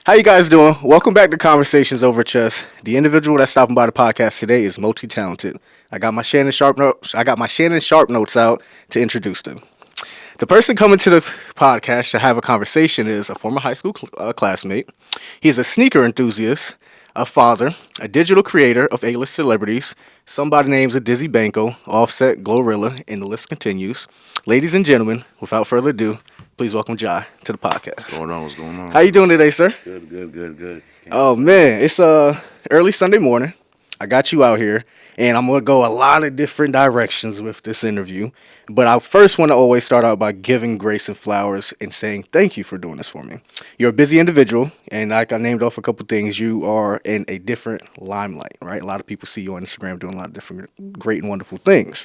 How you guys doing? Welcome back to Conversations Over Chess. The individual that's stopping by the podcast today is multi-talented. I got my Shannon Sharp notes out to introduce them. The person coming to the podcast to have a conversation is a former high school classmate. He's a sneaker enthusiast, a father, a digital creator of A-list celebrities, somebody names a Dizzy Banko, Offset, Glorilla, and the list continues. Ladies and gentlemen, without further ado, please welcome Jai to the What's podcast. going on? What's going How on? you doing today, sir? Good. Can't Oh complain. man, it's early Sunday morning. I got you out here, and I'm gonna go a lot of different directions with this interview. But I first want to always start out by giving Grayson flowers and saying thank you for doing this for me. You're a busy individual, and like I named off a couple things, you are in a different limelight, right? A lot of people see you on Instagram doing a lot of different great and wonderful things.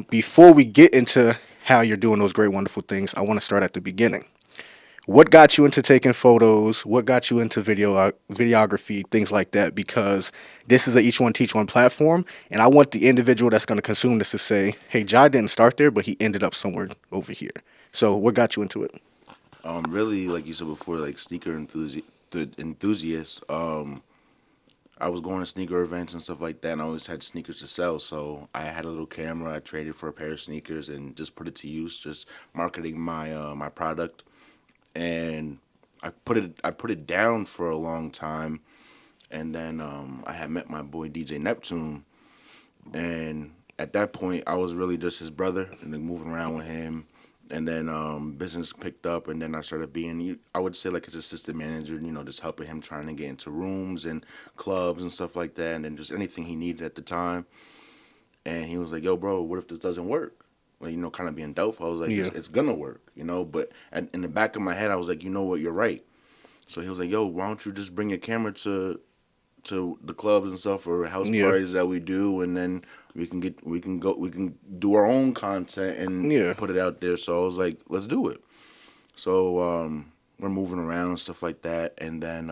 Before we get into how you're doing those great, wonderful things, I want to start at the beginning. What got you into taking photos? What got you into videography, things like that? Because this is a each one teach one platform, and I want the individual that's going to consume this to say, "Hey, Jai didn't start there, but he ended up somewhere over here." So, what got you into it? Really, like you said before, like the enthusiast. I was going to sneaker events and stuff like that, and I always had sneakers to sell. So I had a little camera. I traded for a pair of sneakers and just put it to use, just marketing my product. And I put it down for a long time, and then I had met my boy DJ Neptune, and at that point I was really just his brother and then moving around with him, and then business picked up, and then I started being, I would say, like his assistant manager, just helping him trying to get into rooms and clubs and stuff like that, and then just anything he needed at the time. And he was like, yo bro, what if this doesn't work? Like, kind of being doubtful. I was like, Yeah, it's gonna work, but in the back of my head I was like, you know what, you're right. So he was like, yo, why don't you just bring your camera to the clubs and stuff or house yeah, parties that we do, and then we can do our own content and yeah. put it out there. So I was like, let's do it. So we're moving around and stuff like that, and then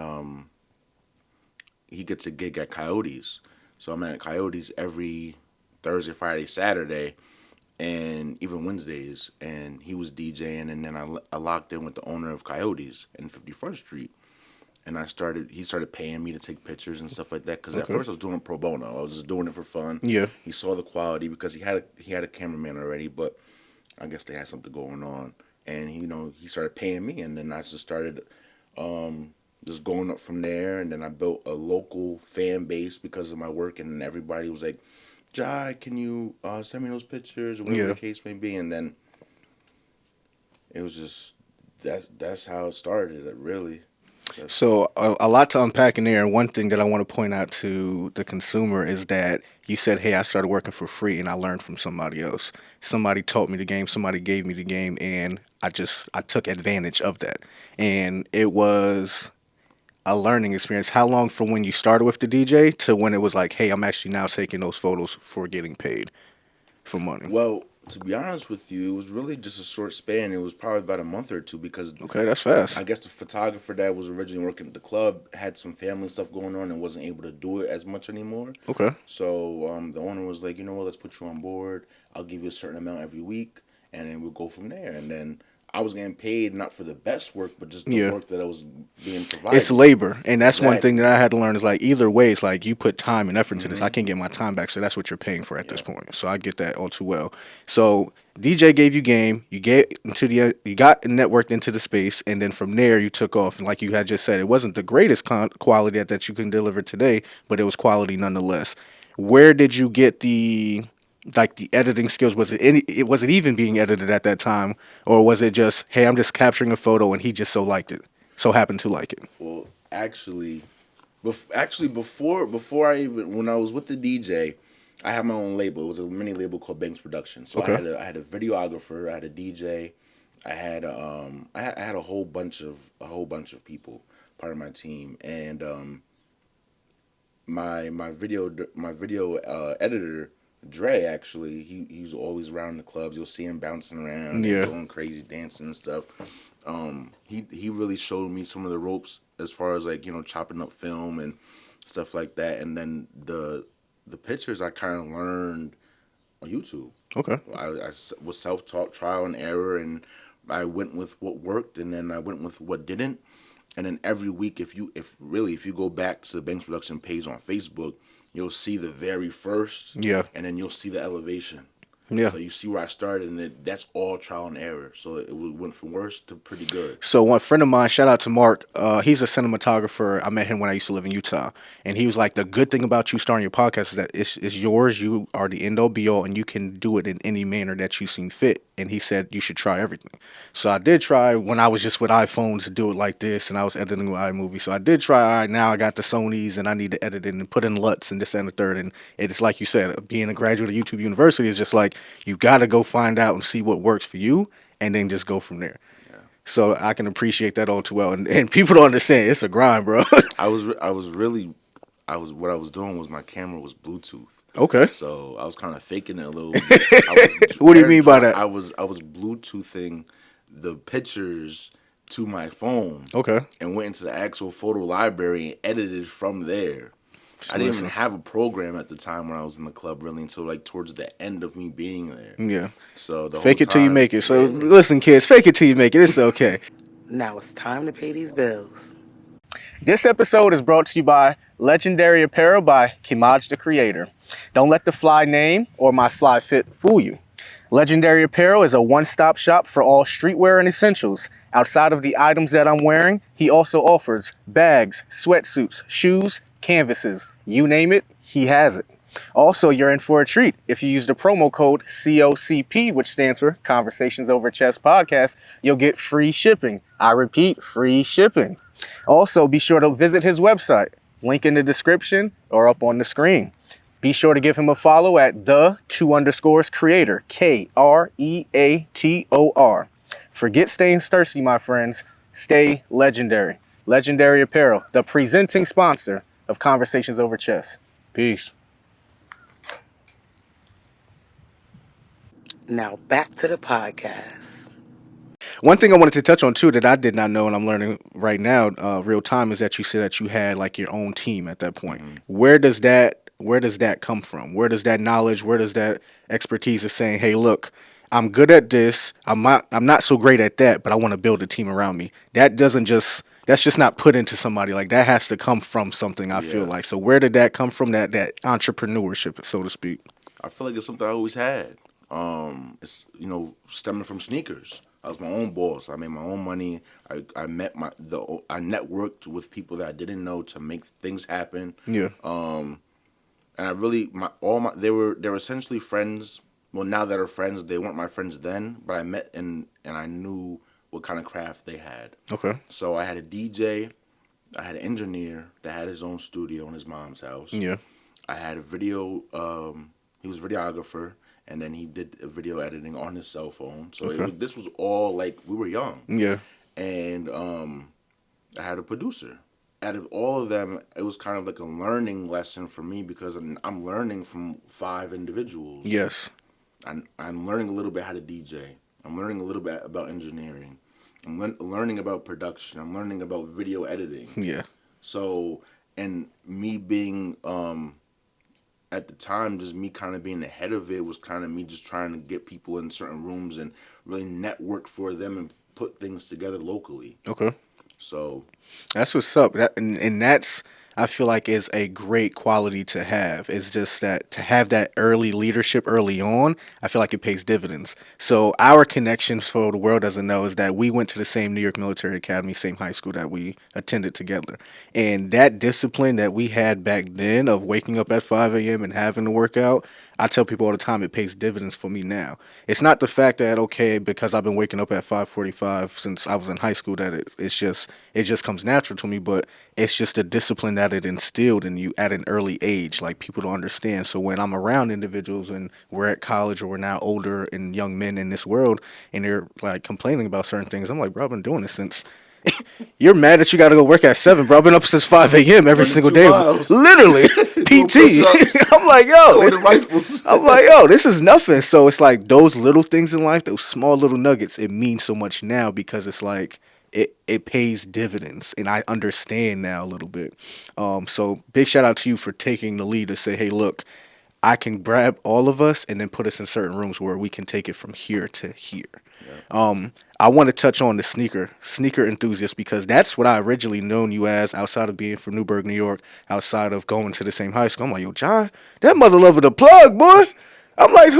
he gets a gig at Coyotes. So I'm at Coyotes every Thursday, Friday, Saturday, and even Wednesdays. And he was DJing, and then I locked in with the owner of Coyotes in 51st Street, and he started paying me to take pictures and stuff like that. Because at Okay. first I was doing it pro bono. I was just doing it for fun. Yeah. He saw the quality because he had a cameraman already, but I guess they had something going on, and he started paying me, and then I just started just going up from there, and then I built a local fan base because of my work, and everybody was like, "Jai, can you send me those pictures or whatever Yeah. the case may be?" And then it was just that's how it started. Really, that's So a lot to unpack in there, and one thing that I want to point out to the consumer is that you said, "Hey, I started working for free, and I learned from somebody else. Somebody taught me the game. Somebody gave me the game, and I took advantage of that, and it was a learning experience." How long from when you started with the DJ to when it was like, "Hey, I'm actually now taking those photos for getting paid for money"? Well, to be honest with you, it was really just a short span. It was probably about a month or two because Okay, that's fast. I guess the photographer that was originally working at the club had some family stuff going on and wasn't able to do it as much anymore. Okay. So the owner was like, you know what, let's put you on board. I'll give you a certain amount every week, and then we'll go from there. And then I was getting paid not for the best work, but just the Yeah. work that I was being It's provided. labor, and that's one thing that Exactly. I had to learn is like either way, it's like you put time and effort into this. I Hmm. can't get my time back, so that's what you're paying for at this Yeah. point. So I get that all too well. So DJ gave you game, you got networked into the space, and then from there you took off. And like you had just said, it wasn't the greatest quality that you can deliver today, but it was quality nonetheless. Where did you get the editing skills? Was it even being edited at that time, or was it just, hey, I'm just capturing a photo and he just so happened to like it? Well, actually, before I even when I was with the DJ, I had my own label. It was a mini label called Banks Production. So Okay. I had a videographer, I had a DJ, I had a whole bunch of people part of my team, and my video editor, Dre, actually, he's always around the clubs. You'll see him bouncing around and Yeah. going crazy dancing and stuff. He really showed me some of the ropes as far as, like, chopping up film and stuff like that. And then the pictures I kind of learned on YouTube. Okay. Was self taught, trial and error, and I went with what worked, and then I went with what didn't. And then every week, if you go back to the Banks Production page on Facebook, you'll see the very first, Yeah. and then you'll see the elevation. Yeah. So you see where I started, and that's all trial and error. So went from worse to pretty good. So one friend of mine, shout out to Mark, he's a cinematographer. I met him when I used to live in Utah, and he was like, "The good thing about you starting your podcast is that it's yours. You are the end all be all, and you can do it in any manner that you seem fit." And he said you should try everything. So I did try when I was just with iPhones to do it like this, and I was editing with iMovie. So I did try. All right, now I got the Sony's, and I need to edit it and put in LUTs and this and the third. And it's like you said, being a graduate of YouTube University is just like you got to go find out and see what works for you, and then just go from there. So I can appreciate that all too well, and people don't understand. It's a grind, bro. What I was doing was my camera was Bluetooth. Okay. So I was kind of faking it a little bit. I was What do you mean by that? I was Bluetoothing the pictures to my phone. Okay. And went into the actual photo library and edited from there. I didn't even have a program at the time when I was in the club really until like towards the end of me being there. Yeah. So the Fake whole it till you time- make it. So listen, kids, fake it till you make it. It's okay. Now it's time to pay these bills. This episode is brought to you by Legendary Apparel by Kimaj the Creator. Don't let the fly name or my fly fit fool you. Legendary Apparel is a one-stop shop for all streetwear and essentials. Outside of the items that I'm wearing, he also offers bags, sweatsuits, shoes, canvases. You name it, he has it. Also, you're in for a treat. If you use the promo code COCP, which stands for Conversations Over Chess Podcast, you'll get free shipping. I repeat, free shipping. Also, be sure to visit his website. Link in the description or up on the screen. Be sure to give him a follow at _creator, KREATOR. Forget staying thirsty, my friends. Stay legendary. Legendary Apparel, the presenting sponsor of Conversations Over Chess. Peace. Now back to the podcast. One thing I wanted to touch on too that I did not know and I'm learning right now, real time, is that you said that you had like your own team at that point. Mm-hmm. Where does that come from? Where does that knowledge, where does that expertise of saying, hey, look, I'm good at this. I'm not so great at that, but I want to build a team around me. That's just not put into somebody. Like that has to come from something, I feel like. So where did that come from? That entrepreneurship, so to speak. I feel like it's something I always had. It's stemming from sneakers. I was my own boss. I made my own money. I networked with people that I didn't know to make things happen. Yeah. And I really they were essentially friends. Well, now that are friends, they weren't my friends then, but I met and I knew what kind of craft they had. Okay. So I had a DJ, I had an engineer that had his own studio in his mom's house. Yeah. I had a video. He was a videographer, and then he did video editing on his cell phone. So this was all like we were young. Yeah. And I had a producer. Out of all of them, it was kind of like a learning lesson for me because I'm learning from 5 individuals. Yes. I'm learning a little bit how to DJ. I'm learning a little bit about engineering. I'm learning about production. I'm learning about video editing. Yeah. So, and me being, at the time, just me kind of being ahead of it was kind of me just trying to get people in certain rooms and really network for them and put things together locally. Okay. So that's what's up. And that's, I feel like, is a great quality to have. It's just that to have that early leadership early on, I feel like it pays dividends. So our connections, for the world doesn't know, is that we went to the same New York Military Academy, same high school that we attended together. And that discipline that we had back then of waking up at 5 a.m. and having to work out, I tell people all the time it pays dividends for me now. It's not the fact that, okay, because I've been waking up at 5:45 since I was in high school, that it just comes natural to me, but it's just a discipline that it instilled in you at an early age. Like, people don't understand. So when I'm around individuals and we're at college or we're now older and young men in this world and they're like complaining about certain things, I'm like, bro, I've been doing this since. You're mad that you got to go work at 7, bro. I've been up since 5 a.m. every single day. miles. Literally. PT. I'm like, yo, this is nothing. So it's like those little things in life, those small little nuggets, it means so much now because it's like it pays dividends, and I understand now a little bit. So big shout out to you for taking the lead to say, hey, look, I can grab all of us and then put us in certain rooms where we can take it from here to here. Yeah. I want to touch on the sneaker enthusiast, because that's what I originally known you as outside of being from Newburgh, New York, outside of going to the same high school. I'm like, yo, John, that mother lover the plug, boy. I'm like,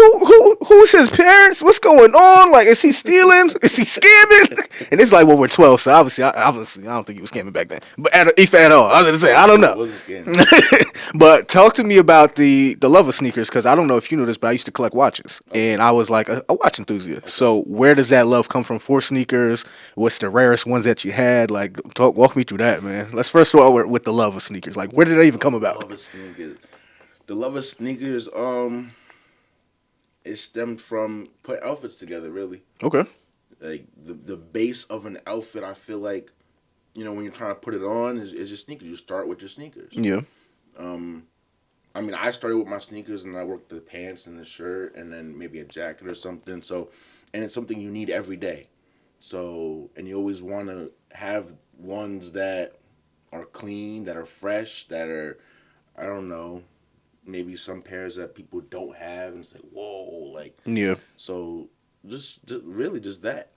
who's his parents? What's going on? Like, is he stealing? Is he scamming? And it's like, well, we're 12, so obviously, I don't think he was scamming back then. But if at all, I was gonna say, I don't It know. was a scam. But talk to me about the love of sneakers, because I don't know if you knew this, but I used to collect watches, and I was like a watch enthusiast. So where does that love come from for sneakers? What's the rarest ones that you had? Like, walk me through that, man. Let's first of all with the love of sneakers. Like, where did that even come about? Love of sneakers. The love of sneakers, it stemmed from putting outfits together, really. Okay. Like the base of an outfit, I feel like, when you're trying to put it on, is your sneakers. You start with your sneakers. Yeah. I mean, I started with my sneakers, and I worked the pants and the shirt, and then maybe a jacket or something. So, and it's something you need every day. So, and you always want to have ones that are clean, that are fresh, that are, I don't know, maybe some pairs that people don't have, and it's like, whoa, like, Yeah. so just really just that.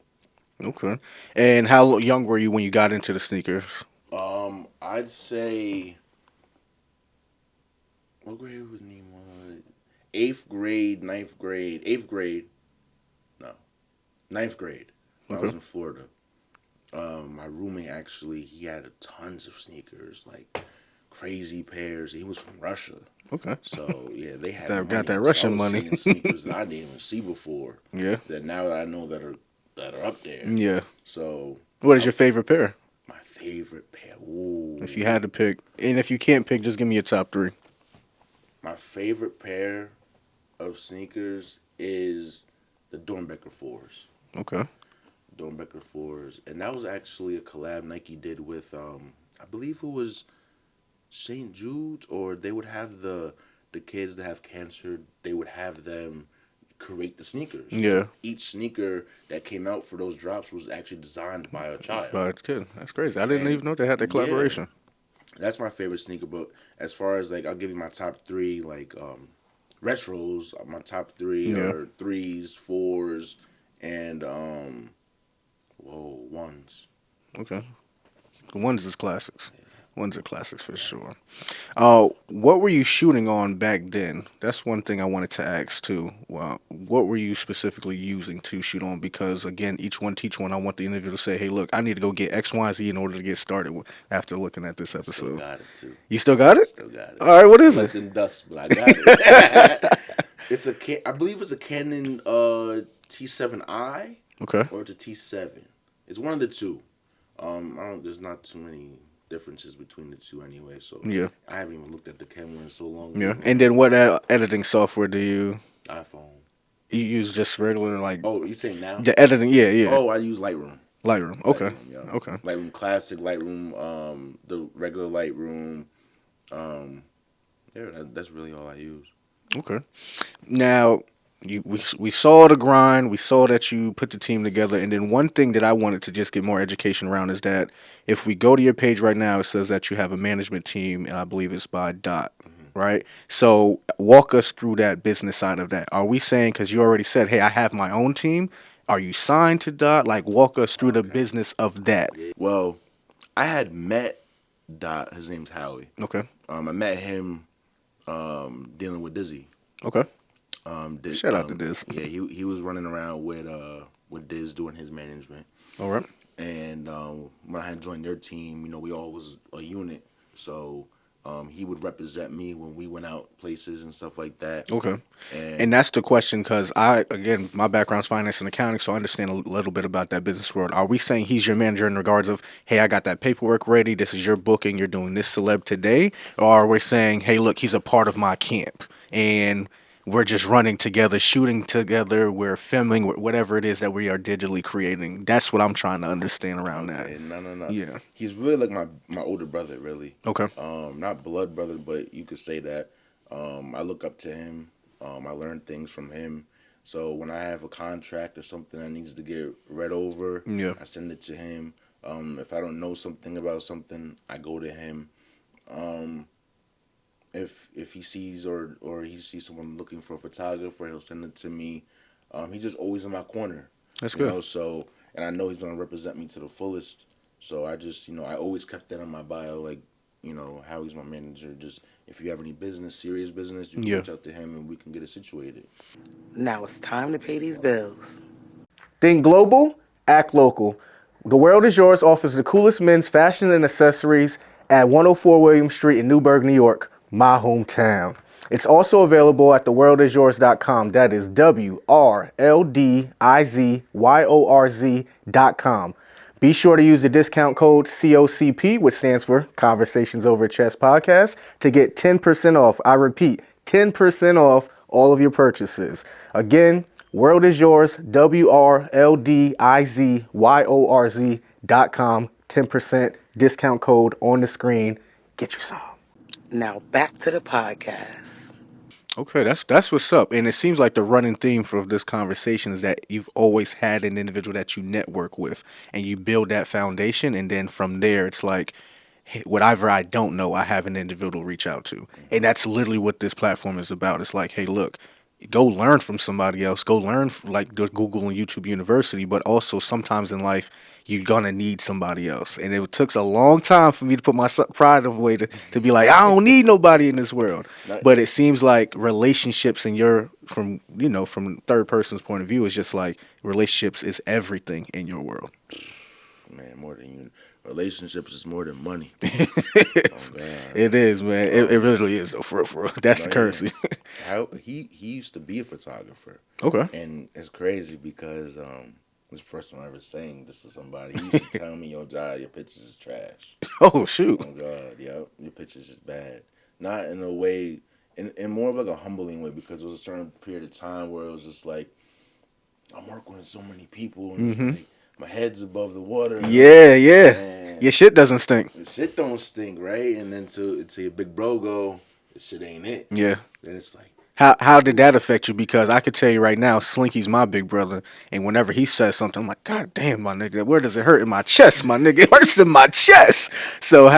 Okay. And how young were you when you got into the sneakers? I'd say, what grade was Nemo? 8th grade, 9th grade, 8th grade, no, 9th grade. I was Okay. in Florida. My roommate actually, he had tons of sneakers, like crazy pairs. He was from Russia. Okay. So yeah, they had Got that money. Russian I was money. seeing sneakers that I didn't even see before. Yeah. That now that I know that are up there. Yeah. So What is your favorite pair? my favorite pair. Ooh. If you had to pick, and if you can't pick, just give me a top three. My favorite pair of sneakers is the Dornbecker 4s. Okay. Dornbecker 4s. And that was actually a collab Nike did with, I believe it was St. Jude's, or they would have the kids that have cancer, they would have them create the sneakers. Yeah. So each sneaker that came out for those drops was actually designed by a child. But good. That's crazy. I didn't And, even know they had that collaboration. That's my favorite sneaker. But as far as, like, I'll give you my top three, like, retros. My top three are 3s, 4s, and ones. Okay. The ones is classics. Ones are classics for sure. What were you shooting on back then? That's one thing I wanted to ask too. Well, what were you specifically using to shoot on? Because again, each one teach one. I want the individual to say, "Hey, look, I need to go get X, Y, Z in order to get started." After looking at this Still episode, got it too. you still got it. Still got it. All right, what is it? Nothing dust, but I got it. It's I believe it's a Canon T7i Okay. or it's a T7. It's one of the two. There's not too many differences between the two anyway. So Yeah. I haven't even looked at the camera in so long. Yeah. And then what editing software do you iPhone. you use? Just regular like Oh, you saying now? the editing? Yeah, yeah. Oh, I use Lightroom. Lightroom. Okay. Lightroom, yeah. Okay. Lightroom Classic, Lightroom, the regular Lightroom. That's really all I use. Okay. Now, we saw the grind. We saw that you put the team together. And then one thing that I wanted to just get more education around is that if we go to your page right now, it says that you have a management team, and I believe it's by Dot, right? So walk us through that business side of that. Are we saying, because you already said, hey, I have my own team. Are you signed to Dot? Like, walk us through the business of that. Well, I had met Dot. His name's Howie. Okay. I met him dealing with Dizzy. Okay. Diz, Shout out to Diz. Yeah, he was running around with Diz doing his management. All right. And when I had joined their team, we all was a unit. So he would represent me when we went out places and stuff like that. Okay. And And that's the question, because again, my background's finance and accounting, so I understand a little bit about that business world. Are we saying he's your manager in regards of, hey, I got that paperwork ready, this is your booking, you're doing this celeb today? Or are we saying, hey, look, he's a part of my camp, and we're just running together, shooting together, we're filming, whatever it is that we are digitally creating? That's what I'm trying to understand around that. no. Yeah. He's really like my older brother, really. Okay. Not blood brother, but you could say that. I look up to him. I learn things from him. So when I have a contract or something that needs to get read over, Yeah. I send it to him. If I don't know something about something, I go to him. if he sees or he sees someone looking for a photographer, he'll send it to me. He's just always in my corner. That's you good. know. So, and I know he's gonna represent me to the fullest. So I just, I always kept that on my bio, like, how he's my manager. Just if you have any business, serious business, you can Yeah. reach out to him and we can get it situated. Now it's time to pay these bills. Think global, act local. The World Is Yours offers the coolest men's fashion and accessories at 104 William Street in Newburgh, New York, my hometown. It's also available at theworldizyours.com. That is WRLDIZYORZ.com. Be sure to use the discount code COCP, which stands for Conversations Over Chess Podcast, to get 10% off. I repeat, 10% off all of your purchases. Again, World Is Yours, WRLDIZYORZ.com. 10% discount code on the screen. Get you some. Now back to the podcast. Okay, that's what's up. And it seems like the running theme for this conversation is that you've always had an individual that you network with and you build that foundation, and then from there it's like, hey, whatever I don't know, I have an individual to reach out to. And that's literally what this platform is about. It's like, hey, look, go learn from somebody else. Go learn like the Google and YouTube University, but also sometimes in life you're gonna need somebody else. And it took a long time for me to put my pride away to be like, I don't need nobody in this world. But it seems like relationships and from third person's point of view, it's just like relationships is everything in your world. Man, more than you. Relationships is more than money. It is, man. It really is, though, for real. That's the currency. He used to be a photographer. Okay. And it's crazy because this is the first time I ever saying this to somebody. He used to tell me, yo, Jai, your pictures is trash. Oh, shoot. Oh, God, yep. Your pictures is bad. Not in a way, in more of like a humbling way, because there was a certain period of time where it was just like, I'm working with so many people, and it's like, my head's above the water. Yeah. Your shit doesn't stink. The shit don't stink, right? And then to your big bro go, this shit ain't it. Yeah. Then it's like, How did that affect you? Because I could tell you right now, Slinky's my big brother, and whenever he says something, I'm like, God damn, my nigga, where does it hurt in my chest, my nigga? It hurts in my chest. So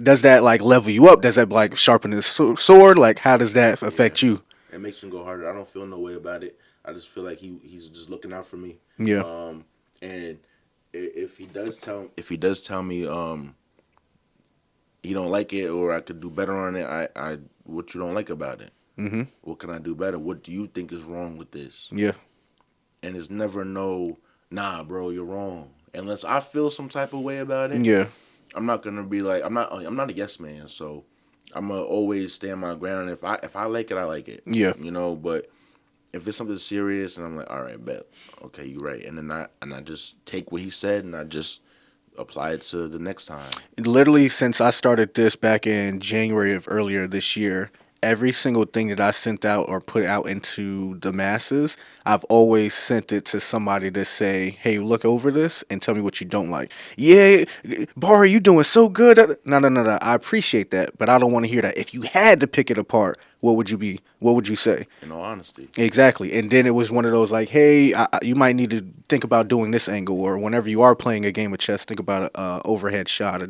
does that like level you up? Does that like sharpen the sword? Like, how does that affect you? It makes me go harder. I don't feel no way about it. I just feel like he's just looking out for me. Yeah. And if he does tell me he don't like it or I could do better on it, I what you don't like about it? Mm-hmm. What can I do better? What do you think is wrong with this? Yeah. And it's never nah, bro, you're wrong. Unless I feel some type of way about it. Yeah. I'm not gonna be like I'm not a yes man, so I'm gonna always stand my ground. If I like it, I like it. Yeah. But if it's something serious and I'm like, all right, bet, okay, you're right, and then I just take what he said and I just apply it to the next time. Literally, since I started this back in January of earlier this year, every single thing that I sent out or put out into the masses, I've always sent it to somebody to say, hey, look over this and tell me what you don't like. Yeah, Bar, you doing so good. No. I appreciate that, but I don't want to hear that. If you had to pick it apart, what would you say? In all honesty. Exactly. And then it was one of those like, hey, you might need to think about doing this angle, or whenever you are playing a game of chess, think about a overhead shot,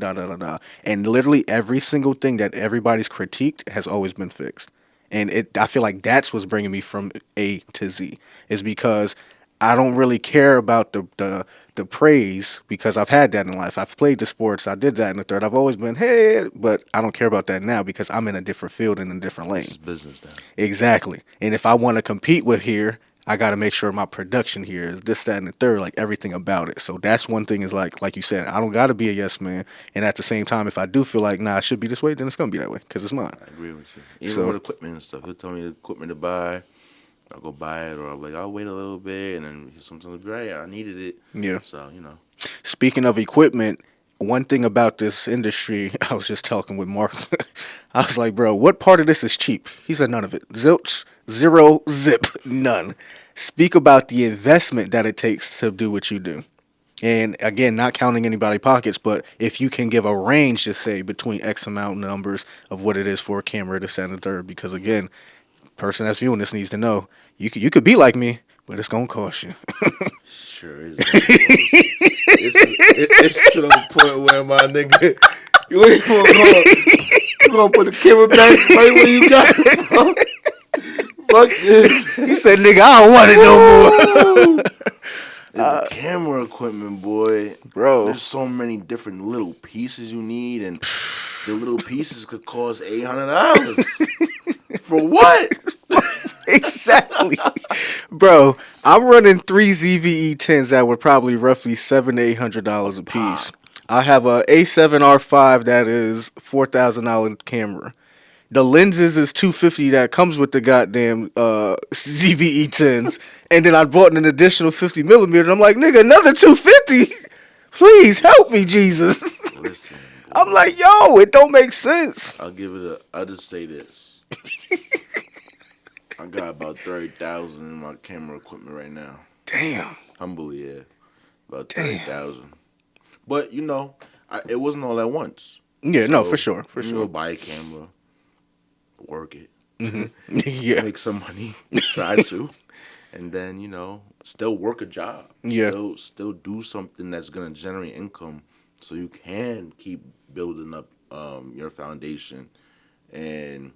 And literally every single thing that everybody's critiqued has always been fixed. And I feel like that's what's bringing me from A to Z, is because I don't really care about the praise, because I've had that in life. I've played the sports. I did that in the third. I've always been, hey, but I don't care about that now because I'm in a different field and a different lane. This is business now. Exactly. And if I want to compete with here, I got to make sure my production here is this, that, and the third, like everything about it. So that's one thing is like you said, I don't got to be a yes man. And at the same time, if I do feel like, nah, it should be this way, then it's going to be that way because it's mine. I agree with you. Even with equipment and stuff, he'll tell me the equipment to buy. I'll go buy it, or I'm like, I'll wait a little bit, and then sometimes I'll be right, I needed it. Yeah. So, Speaking of equipment, one thing about this industry, I was just talking with Mark. I was like, bro, what part of this is cheap? He said none of it. Zilch, zero, zip, none. Speak about the investment that it takes to do what you do. And again, not counting anybody's pockets, but if you can give a range, just say between X amount of numbers of what it is for a camera to send a third, because again, person that's viewing this needs to know you could be like me, but it's gonna cost you. Sure is. It's to the point where my nigga, you ain't gonna You gonna put the camera back right where you got it from? Fuck this. He said, nigga, I don't want it no more. The camera equipment, boy. Bro. There's so many different little pieces you need, and the little pieces could cost $800. For what? Exactly. Bro, I'm running 3 ZVE10s that were probably roughly $700 to $800 a piece. I have a A7R5 that is $4,000 camera. The lenses is $250 that comes with the goddamn ZVE10s, and then I bought an additional 50 millimeter. I'm like, nigga, another $250. Please help me, Jesus. Listen, boy, I'm like, yo, it don't make sense. I'll just say this. I got about 30,000 in my camera equipment right now. Damn. Humbly, yeah. About 30,000. But, it wasn't all at once. Yeah, no, So, for sure, for you sure. buy a camera, work it, Yeah. make some money, try to, and then, still work a job. Yeah. Still do something that's going to generate income so you can keep building up your foundation. And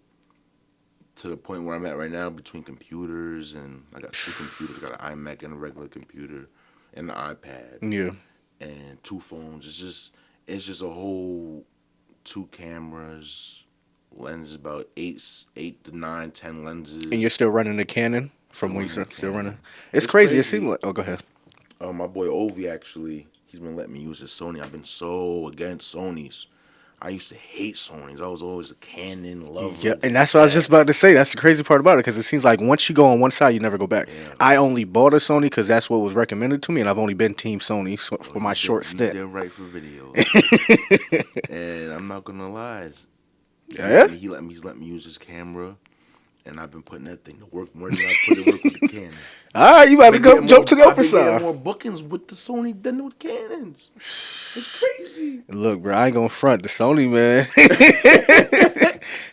to the point where I'm at right now, between computers, and I got 2 computers, I got an iMac and a regular computer and an iPad. Yeah. And 2 phones. It's just a whole 2 cameras, lenses, about 8 to 9, 10 lenses. And you're still running the Canon from when you running still the running? Canon. It's crazy. It seemed like... Oh, go ahead. My boy Ovi, actually, he's been letting me use his Sony. I've been so against Sonys. I used to hate Sonys. I was always a Canon lover. Yeah, and that's what I was just about to say. That's the crazy part about it, because it seems like once you go on one side, you never go back. Yeah. I only bought a Sony because that's what was recommended to me, and I've only been Team Sony for my short You stint. did right for videos. And I'm not going to lie. Yeah? He's let me use his camera, and I've been putting that thing to work more than I put it work with the Canon. All right, you about to I've go been jump to the I've upper been getting side. more bookings with the Sony than with Canons. It's crazy. Look, bro, I ain't gonna front the Sony, man.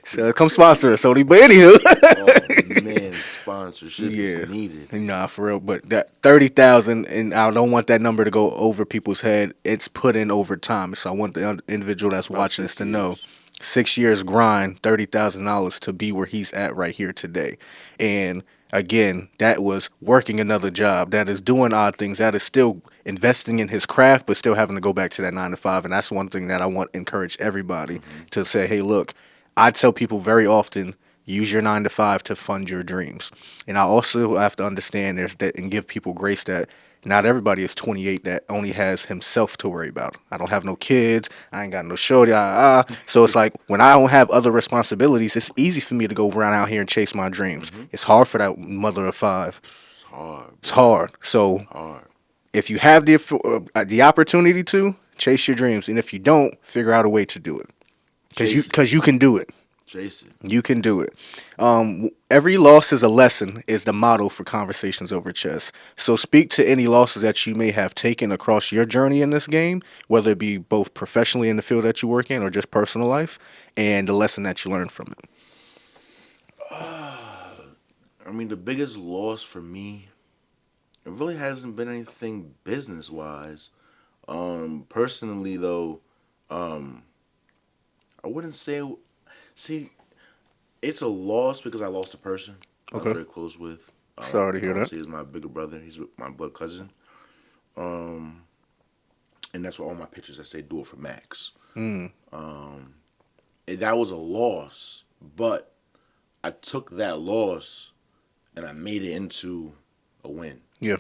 So come sponsor us, Sony. But anywho, Oh man, sponsorship is needed. Nah, for real. But that 30,000, and I don't want that number to go over people's head. It's put in over time, so I want the individual that's About watching this 6 to know. years. 6 years grind, $30,000 to be where he's at right here today. And again, that was working another job. That is doing odd things. That is still investing in his craft, but still having to go back to that 9 to 5. And that's one thing that I want to encourage everybody to say, hey, look, I tell people very often, use your 9 to 5 to fund your dreams. And I also have to understand there's that and give people grace that not everybody is 28 that only has himself to worry about. I don't have no kids. I ain't got no shorty. So it's like when I don't have other responsibilities, it's easy for me to go around out here and chase my dreams. It's hard for that mother of 5. It's hard. It's hard. So Hard. if you have the opportunity to, chase your dreams. And if you don't, figure out a way to do it. Because you can do it. Jason. You can do it. Every loss is a lesson is the motto for Conversations Over Chess. So speak to any losses that you may have taken across your journey in this game, whether it be both professionally in the field that you work in or just personal life, and the lesson that you learned from it. I mean, the biggest loss for me, it really hasn't been anything business wise. Personally though, I wouldn't say. See, it's a loss because I lost a person I was very close with. Sorry to hear that. He's my bigger brother. He's my blood cousin. And that's why all my pictures I say do it for Max. And that was a loss, but I took that loss and I made it into a win. Yeah.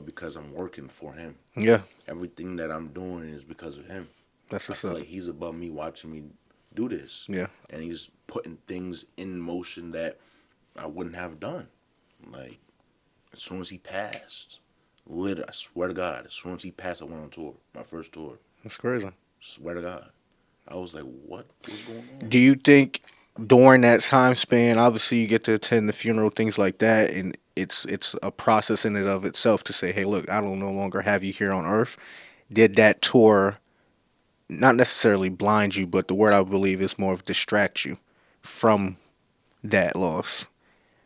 Because I'm working for him. Yeah. Everything that I'm doing is because of him. That's I what's feel up. like he's above me watching me do this. Yeah. And he's putting things in motion that I wouldn't have done. Like, as soon as he passed, literally, I swear to God, as soon as he passed, I went on tour, my first tour. That's crazy. Swear to God. I was like, what was going on? Do you think during that time span, obviously you get to attend the funeral, things like that, and it's a process in and of itself to say, hey, look, I don't no longer have you here on Earth. Did that tour not necessarily blind you, but the word I believe is more of distract you from that loss?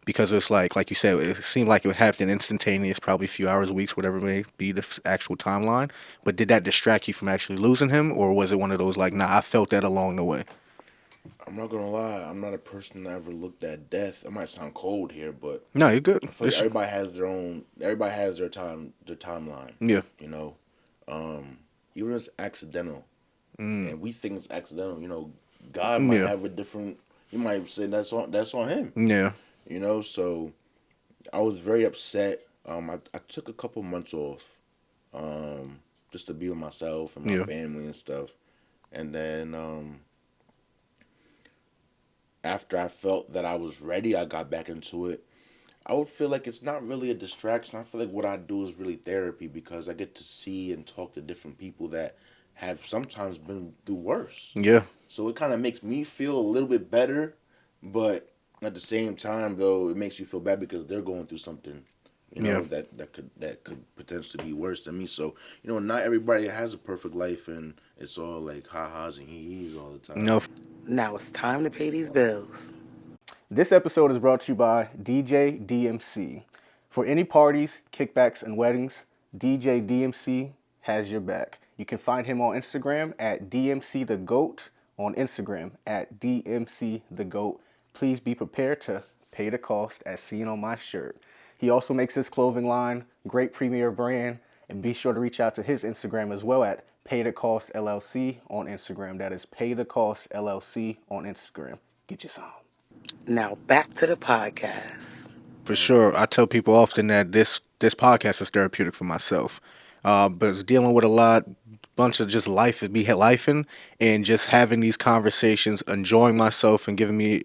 Because it's like you said, it seemed like it happened instantaneous, probably a few hours, weeks, whatever may be the actual timeline. But did that distract you from actually losing him, or was it one of those like, nah, I felt that along the way? I'm not gonna lie. I'm not a person that ever looked at death. It might sound cold here, but No, you're good. I feel like everybody has their own. Everybody has their timeline. Yeah. You know, even if it's accidental, and we think it's accidental. God might Yeah. have a different. He might say that's on him. Yeah. So I was very upset. I took a couple months off, just to be with myself and my Yeah. family and stuff, and then after I felt that I was ready, I got back into it. I would feel like it's not really a distraction. I feel like what I do is really therapy because I get to see and talk to different people that have sometimes been through worse. Yeah. So it kind of makes me feel a little bit better, but at the same time, though, it makes you feel bad because they're going through something, Yeah. that could potentially be worse than me. So not everybody has a perfect life, and it's all like ha-has and hee-hees all the time. No. Now it's time to pay these bills. This episode is brought to you by DJ DMC. For any parties, kickbacks, and weddings, DJ DMC has your back. You can find him on Instagram at DMCTheGoat, on Instagram at DMCTheGoat. Please be prepared to pay the cost as seen on my shirt. He also makes his clothing line, great premier brand, and be sure to reach out to his Instagram as well at Pay the Cost LLC on Instagram. That is Pay the Cost LLC on Instagram. Get you some. Now back to the podcast. For sure. I tell people often that this podcast is therapeutic for myself. But it's dealing with a bunch of just life be lifing and just having these conversations, enjoying myself and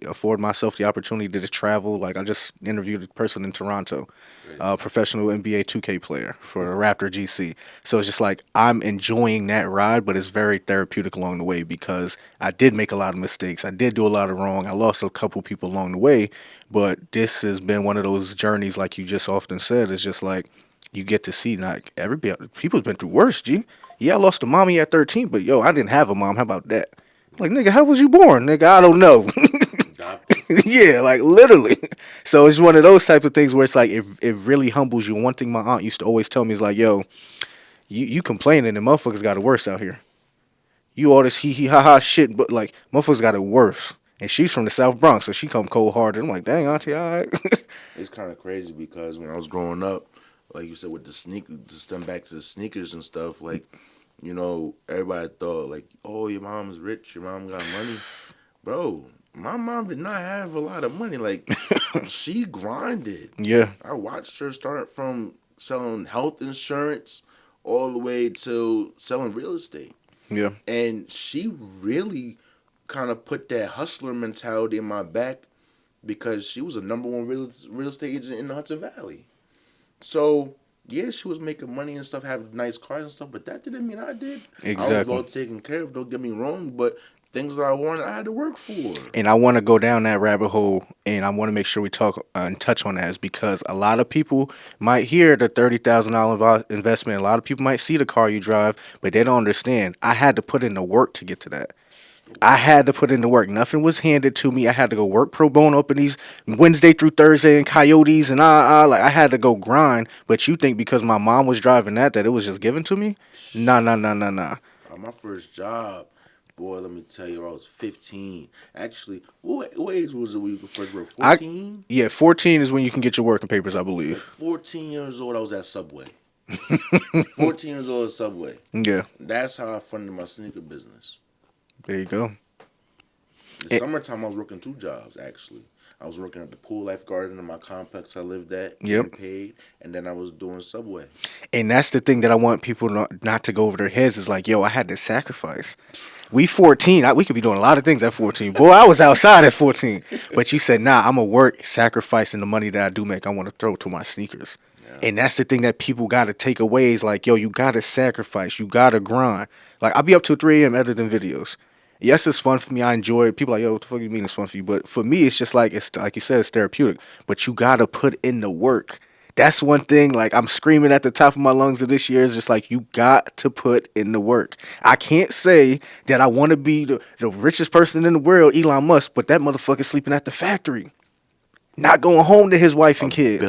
afford myself the opportunity to just travel. Like I just interviewed a person in Toronto, professional NBA 2K player for the Raptor GC. So it's just like I'm enjoying that ride, but it's very therapeutic along the way because I did make a lot of mistakes. I did do a lot of wrong. I lost a couple people along the way, but this has been one of those journeys, like you just often said. It's just like you get to see like everybody. People's been through worse. G. Yeah, I lost a mommy at 13, but yo, I didn't have a mom. How about that? Like nigga, how was you born? Nigga, I don't know. Yeah, like literally. So it's one of those type of things where it's like it really humbles you. One thing my aunt used to always tell me is like, yo, you complaining and motherfuckers got it worse out here. You all this hee hee ha ha shit, but like motherfuckers got it worse. And she's from the South Bronx, so she come cold hearted. I'm like, dang, auntie, all right. It's kind of crazy because when I was growing up, like you said, with the sneakers, just them back to the sneakers and stuff, like, everybody thought, like, oh, your mom's rich, your mom got money. Bro, my mom did not have a lot of money. Like, she grinded. Yeah. I watched her start from selling health insurance all the way to selling real estate. Yeah. And she really kind of put that hustler mentality in my back because she was a number one real estate agent in the Hudson Valley. So, yeah, she was making money and stuff, having nice cars and stuff, but that didn't mean I did. Exactly. I was well taken care of, don't get me wrong, but things that I wanted, I had to work for. And I want to go down that rabbit hole, and I want to make sure we talk and touch on that is because a lot of people might hear the $30,000 investment. A lot of people might see the car you drive, but they don't understand. I had to put in the work to get to that. I had to put in the work. Nothing was handed to me. I had to go work pro bono up in these Wednesday through Thursday in Coyotes, and like I had to go grind. But you think because my mom was driving that it was just given to me? Nah. My first job, boy, let me tell you, I was 15. Actually, what age was it when you first worked? 14? Yeah, 14 is when you can get your working papers, I At believe. 14 years old, I was at Subway. 14 years old at Subway. Yeah. That's how I funded my sneaker business. There you go. The summertime, I was working 2 jobs, actually. I was working at the pool lifeguard in my complex I lived at, getting paid, and then I was doing Subway. And that's the thing that I want people not to go over their heads is like, yo, I had to sacrifice. We 14. We could be doing a lot of things at 14. Boy, I was outside at 14. But you said, nah, I'm going to work, sacrificing the money that I do make. I want to throw to my sneakers. Yeah. And that's the thing that people got to take away is like, yo, you got to sacrifice. You got to grind. Like, I'll be up till 3 a.m. editing videos. Yes, it's fun for me. I enjoy it. People are like, yo, what the fuck you mean it's fun for you? But for me, it's just like, it's like you said, it's therapeutic. But you got to put in the work. That's one thing, like, I'm screaming at the top of my lungs of this year is just like, you got to put in the work. I can't say that I want to be the richest person in the world, Elon Musk, but that motherfucker sleeping at the factory. Not going home to his wife and kids.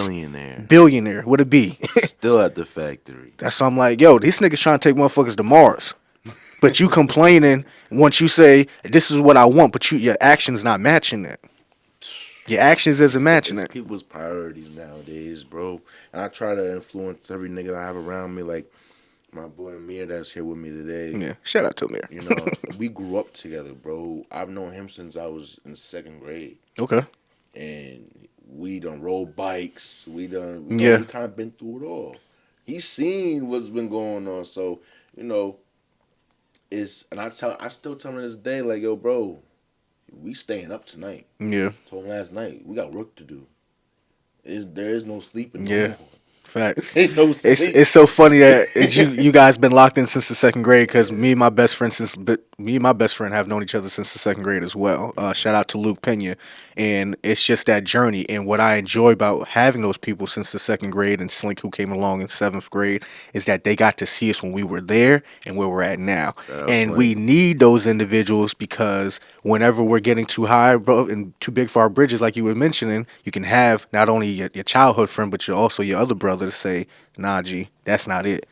Billionaire with a B. Still at the factory. That's why I'm like, yo, these niggas trying to take motherfuckers to Mars. But you complaining once you say this is what I want, but your actions not matching it. Your actions isn't matching It's it. people's priorities nowadays, bro. And I try to influence every nigga that I have around me, like my boy Amir that's here with me today. Yeah. Shout out to Amir. You know, we grew up together, bro. I've known him since I was in second grade, Okay. and we done rode bikes. Yeah. We kind of been through it all. He's seen what's been going on, so you know, and I still tell him to this day, like, yo, bro, we staying up tonight. Yeah. Told him last night, we got work to do. There is no sleeping no Yeah. more. Facts. Ain't no sleep. It's so funny that you guys been locked in since the second grade because me and my best friend have known each other since the second grade as well. Shout out to Luke Pena, and it's just that journey. And what I enjoy about having those people since the second grade and Slink who came along in seventh grade is that they got to see us when we were there and where we're at now. And we need those individuals because whenever we're getting too high, bro, and too big for our bridges, like you were mentioning, you can have not only your childhood friend, but also your other brother to say, "Nah, G, that's not it."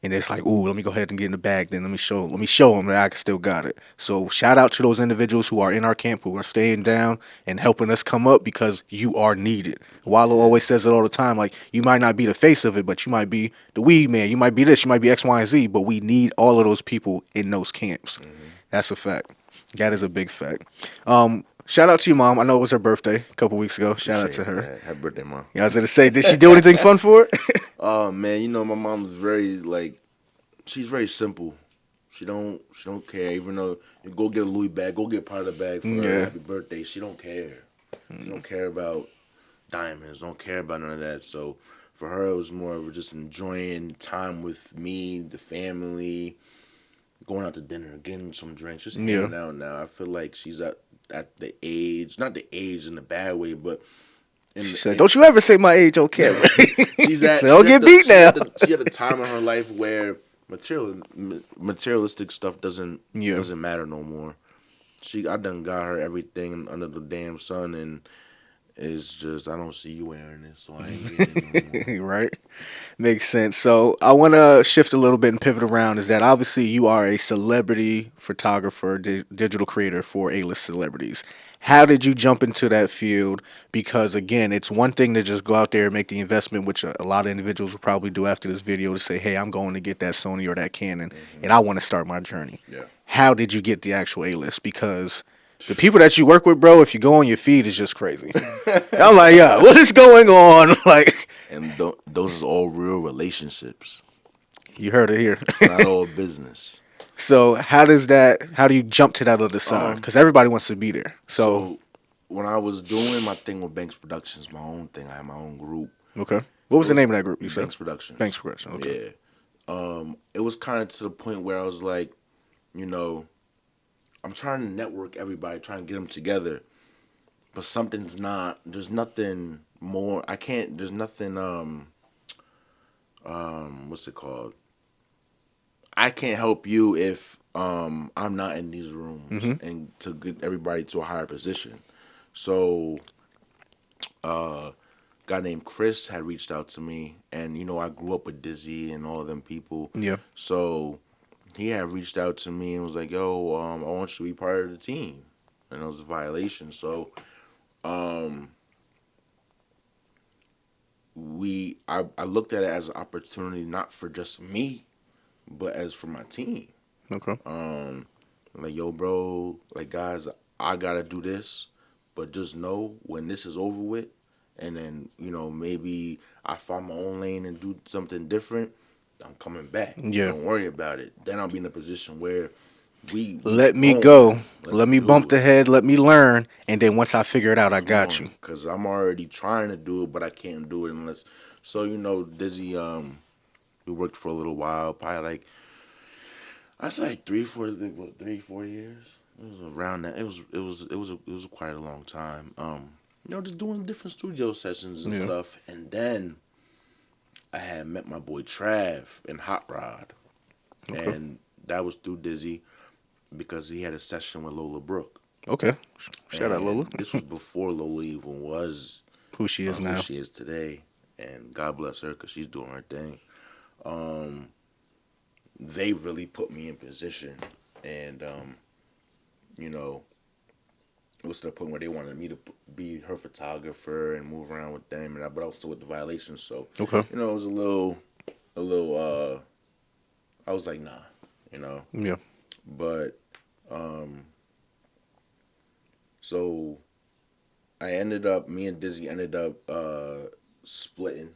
And it's like, "Ooh, let me go ahead and get in the bag. Then let me show them that I can still got it." So shout out to those individuals who are in our camp, who are staying down and helping us come up because you are needed. Wallow always says it all the time. Like, you might not be the face of it, but you might be the weed man. You might be this. You might be X, Y, and Z. But we need all of those people in those camps. That's a fact. That is a big fact. Shout out to your mom. I know it was her birthday a couple weeks ago. Shout out to her. Yeah, happy birthday, mom. Yeah, I was gonna say, did she do anything fun for it? Oh man, you know my mom's very she's very simple. She don't care. Even though you go get a Louis bag, go get part of the bag for her happy birthday. She don't care. She don't care about diamonds. Don't care about none of that. So for her, it was more of just enjoying time with me, the family, going out to dinner, getting some drinks, just hanging out. Now I feel like she's at the age, not the age in a bad way, but She said, "Don't you ever say my age on camera." Don't get beat now. She had a time in her life where materialistic stuff doesn't matter no more. I done got her everything under the damn sun, and it's just I don't see you wearing this, so I ain't getting it no more. Right? Makes sense. So I want to shift a little bit and pivot around. Is that obviously you are a celebrity photographer, digital creator for A-list celebrities. How did you jump into that field? Because again, it's one thing to just go out there and make the investment, which a lot of individuals will probably do after this video to say, "Hey, I'm going to get that Sony or that Canon, and I want to start my journey." Yeah. How did you get the actual A-list? Because the people that you work with, bro, if you go on your feed, it's just crazy. I'm like, yeah, what is going on? Like, And those is all real relationships. you heard it here. It's not all business. So how do you jump to that other side? Because everybody wants to be there. So when I was doing my thing with Banks Productions, my own thing, I had my own group. okay, what was the name of that group? You said Banks Productions. Banks Productions. Okay. Yeah. It was kind of to the point where I was like, you know, I'm trying to network everybody, trying to get them together, but something's not. There's nothing more. I can't. There's nothing. What's it called? I can't help you if I'm not in these rooms and to get everybody to a higher position. So, a guy named Chris had reached out to me, and you know I grew up with Dizzy and all them people. Yeah. So he had reached out to me and was like, "Yo, I want you to be part of the team," and it was a violation. So, I looked at it as an opportunity not for just me, but as for my team. Okay. Like, yo, bro, like, guys, I gotta do this, but just know when this is over with, and then, you know, maybe I find my own lane and do something different, I'm coming back. Yeah. Don't worry about it. Then I'll be in a position where let me go. Let me bump the head. Let me learn. And then once I figure it out, I got you. Because I'm already trying to do it, but I can't do it unless. So, you know, Dizzy, we worked for a little while, probably like, I say like 3-4 years. It was around that. It was quite a long time. You know, just doing different studio sessions and stuff. And then I had met my boy Trav in Hot Rod. Okay. And that was through Dizzy because he had a session with Lola Brooke. Okay. Shout out Lola. This was before Lola even was who she is now. Who she is today. And God bless her because she's doing her thing. they really put me in position, and you know, it was to the point where they wanted me to be her photographer and move around with them, and but also with the violations. So, Okay. you know, it was a little. I was like, nah, you know. Yeah. But so me and Dizzy ended up splitting.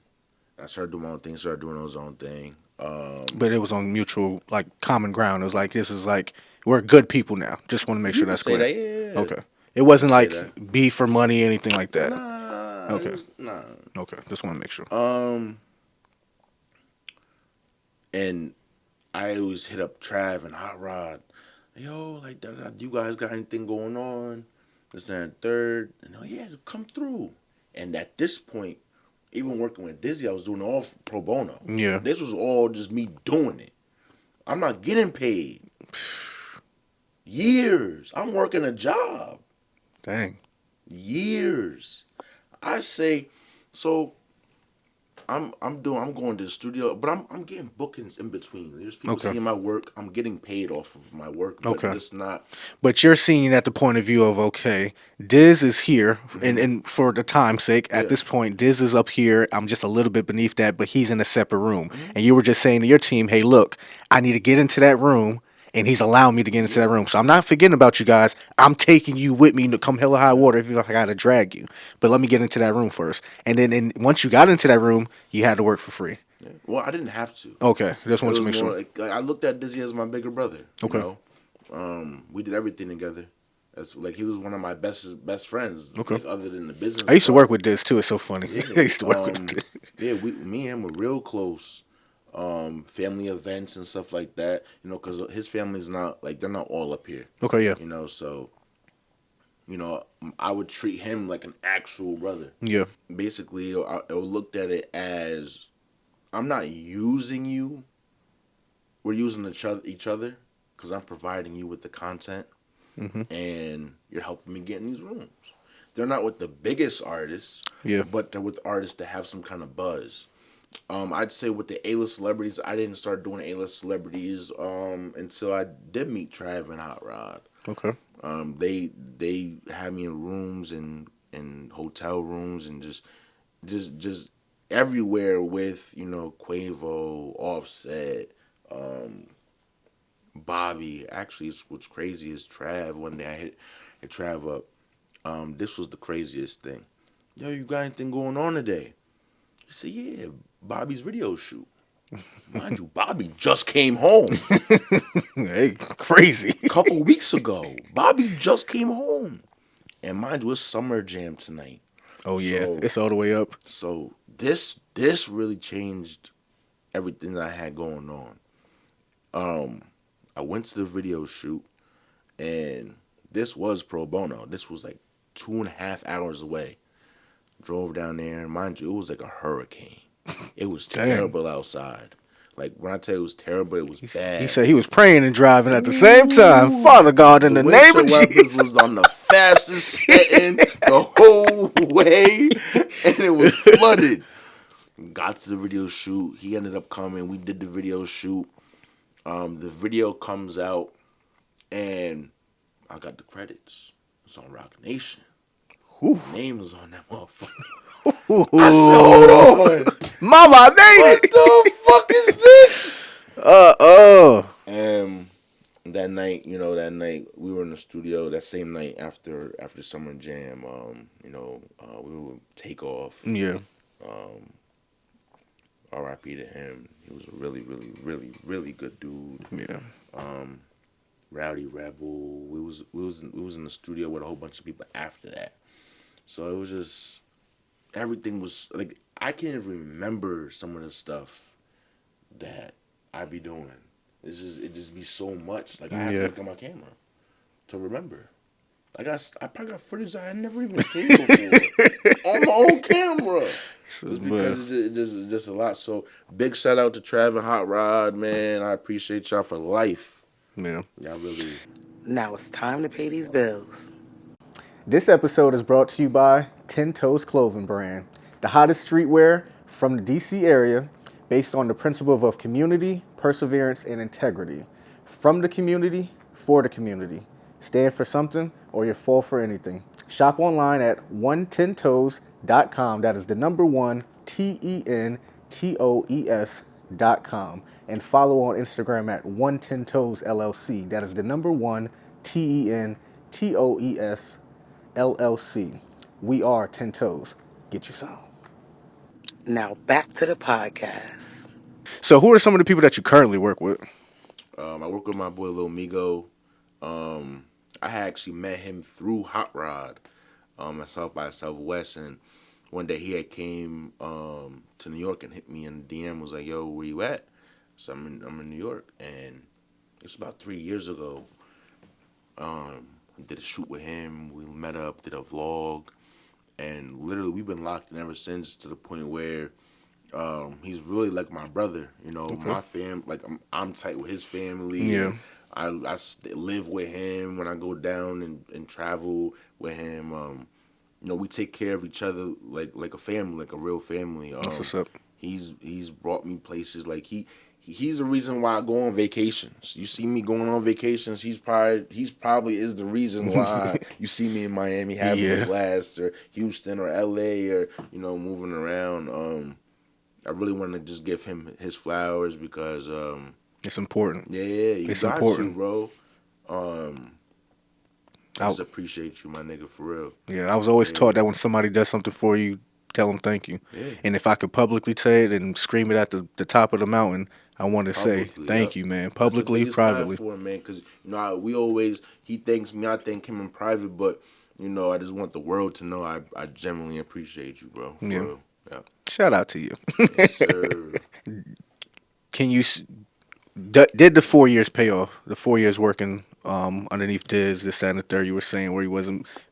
I started doing my own thing, started doing his own thing. But it was on mutual, like, common ground. It was like, this is like, we're good people now. Just want to make sure You could that's say clear. that, yeah. Okay. It You could wasn't say like that. beef for money, anything like that. Nah, it Okay. was, nah. Okay. Just want to make sure. And I always hit up Trav and Hot Rod. Yo, like, you guys got anything going on? This and that, third. And yeah, come through. And at this point, even working with Dizzy, I was doing all pro bono. Yeah. This was all just me doing it. I'm not getting paid. Years. I'm working a job. Dang. Years. I say, so I'm going to the studio, but I'm getting bookings in between. There's people Okay. seeing my work. I'm getting paid off of my work, but Okay. it's not. But you're seeing it at the point of view of, okay, Diz is here, and for the time's sake, at Yeah. this point, Diz is up here. I'm just a little bit beneath that, but he's in a separate room. And you were just saying to your team, hey, look, I need to get into that room, and he's allowing me to get into that room. So I'm not forgetting about you guys. I'm taking you with me to come hell or high water if I got to drag you. But let me get into that room first. And then once you got into that room, you had to work for free. Yeah. Well, I didn't have to. Okay, just It wanted to was make more sure. like I looked at Dizzy as my bigger brother. Okay. You know? We did everything together. That's like he was one of my best friends. Okay. Like, other than the business. I used to stuff. work with Diz too. It's so funny. Yeah. I used to work with Diz. Yeah. Me and him were real close. Family events and stuff like that. You know, because his family's not like they're not all up here. Okay, yeah. You know, so. You know, I would treat him like an actual brother. Yeah. Basically, I looked at it as I'm not using you. We're using each other because I'm providing you with the content, and you're helping me get in these rooms. They're not with the biggest artists, Yeah. but they're with artists that have some kind of buzz. I'd say with the A-list celebrities, I didn't start doing A-list celebrities until I did meet Trav and Hot Rod. Okay. They had me in rooms and hotel rooms and just everywhere with, you know, Quavo, Offset, Bobby. Actually, what's crazy is Trav. One day I hit Trav up. This was the craziest thing. Yo, you got anything going on today? He said, yeah, Bobby's video shoot. Mind you, Bobby just came home. Hey, crazy. A couple weeks ago. Bobby just came home. And mind you, it's Summer Jam tonight. Oh yeah, So- it's all the way up. So this really changed everything that I had going on. I went to the video shoot, and this was pro bono. This was like 2.5 hours away. Drove down there, and mind you, it was like a hurricane. It was Damn. terrible outside. Like, when I tell you it was terrible, it was bad. He said he was praying and driving at the same time. Father God, in the name of windshield Jesus. wipers was on the fastest setting the whole way, and it was flooded. Got to the video shoot. He ended up coming. We did the video shoot. The video comes out, and I got the credits. It's on Rock Nation. Whew. Name was on that motherfucker. I said, hold on. Mama, I made What it. the fuck is this? And that night, we were in the studio. That same night after Summer Jam, we would take off. Yeah. R.I.P. to him. He was a really, really, really, really good dude. Yeah. Rowdy Rebel. We was in the studio with a whole bunch of people after that. So it was just everything was like I can't even remember some of the stuff that I be doing. It just be so much. Like I have to look at my camera to remember. I probably got footage I had never even seen before on my own camera. Just because it's just a lot. So big shout out to Trav and Hot Rod, man. I appreciate y'all for life. Yeah. Y'all really. Now it's time to pay these bills. This episode is brought to you by 10 Toes Clothing Brand, the hottest streetwear from the DC area, based on the principle of community, perseverance, and integrity. From the community, for the community. Stand for something or you fall for anything. Shop online at 110toes.com. That is the number one, TENTOES.com. And follow on Instagram at 110toes LLC. That is the number one, TENTOES LLC. We are 10 Toes. Get you some. Now back to the podcast. So, who are some of the people that you currently work with? I work with my boy Lil Migo. I had actually met him through Hot Rod at South by Southwest, and one day he had came to New York and hit me in the DM, was like, "Yo, where you at?" So I'm in New York, and it's about 3 years ago. I did a shoot with him. We met up, did a vlog, and literally we've been locked in ever since, to the point where he's really like my brother. You know, my fam, like I'm tight with his family. Yeah. Live with him when I go down and travel with him. You know, we take care of each other like a family, like a real family. That's what's up. He's brought me places. Like he's the reason why I go on vacations. You see me going on vacations. He's probably is the reason why you see me in Miami having a blast, or Houston or LA, or moving around. I really want to just give him his flowers because it's important. Yeah, it's important, bro. I just appreciate you, my nigga, for real. Yeah, I was always taught that when somebody does something for you, tell them thank you. Yeah. And if I could publicly say it and scream it at the top of the mountain, I want to say thank you, man. Publicly, privately. For him, man, because he thanks me, I thank him in private, but I just want the world to know I genuinely appreciate you, bro. For real. Yeah. Shout out to you. Yes, sir. Can you did the 4 years pay off? The 4 years working underneath Diz, this, that, and the third, you were saying, where he was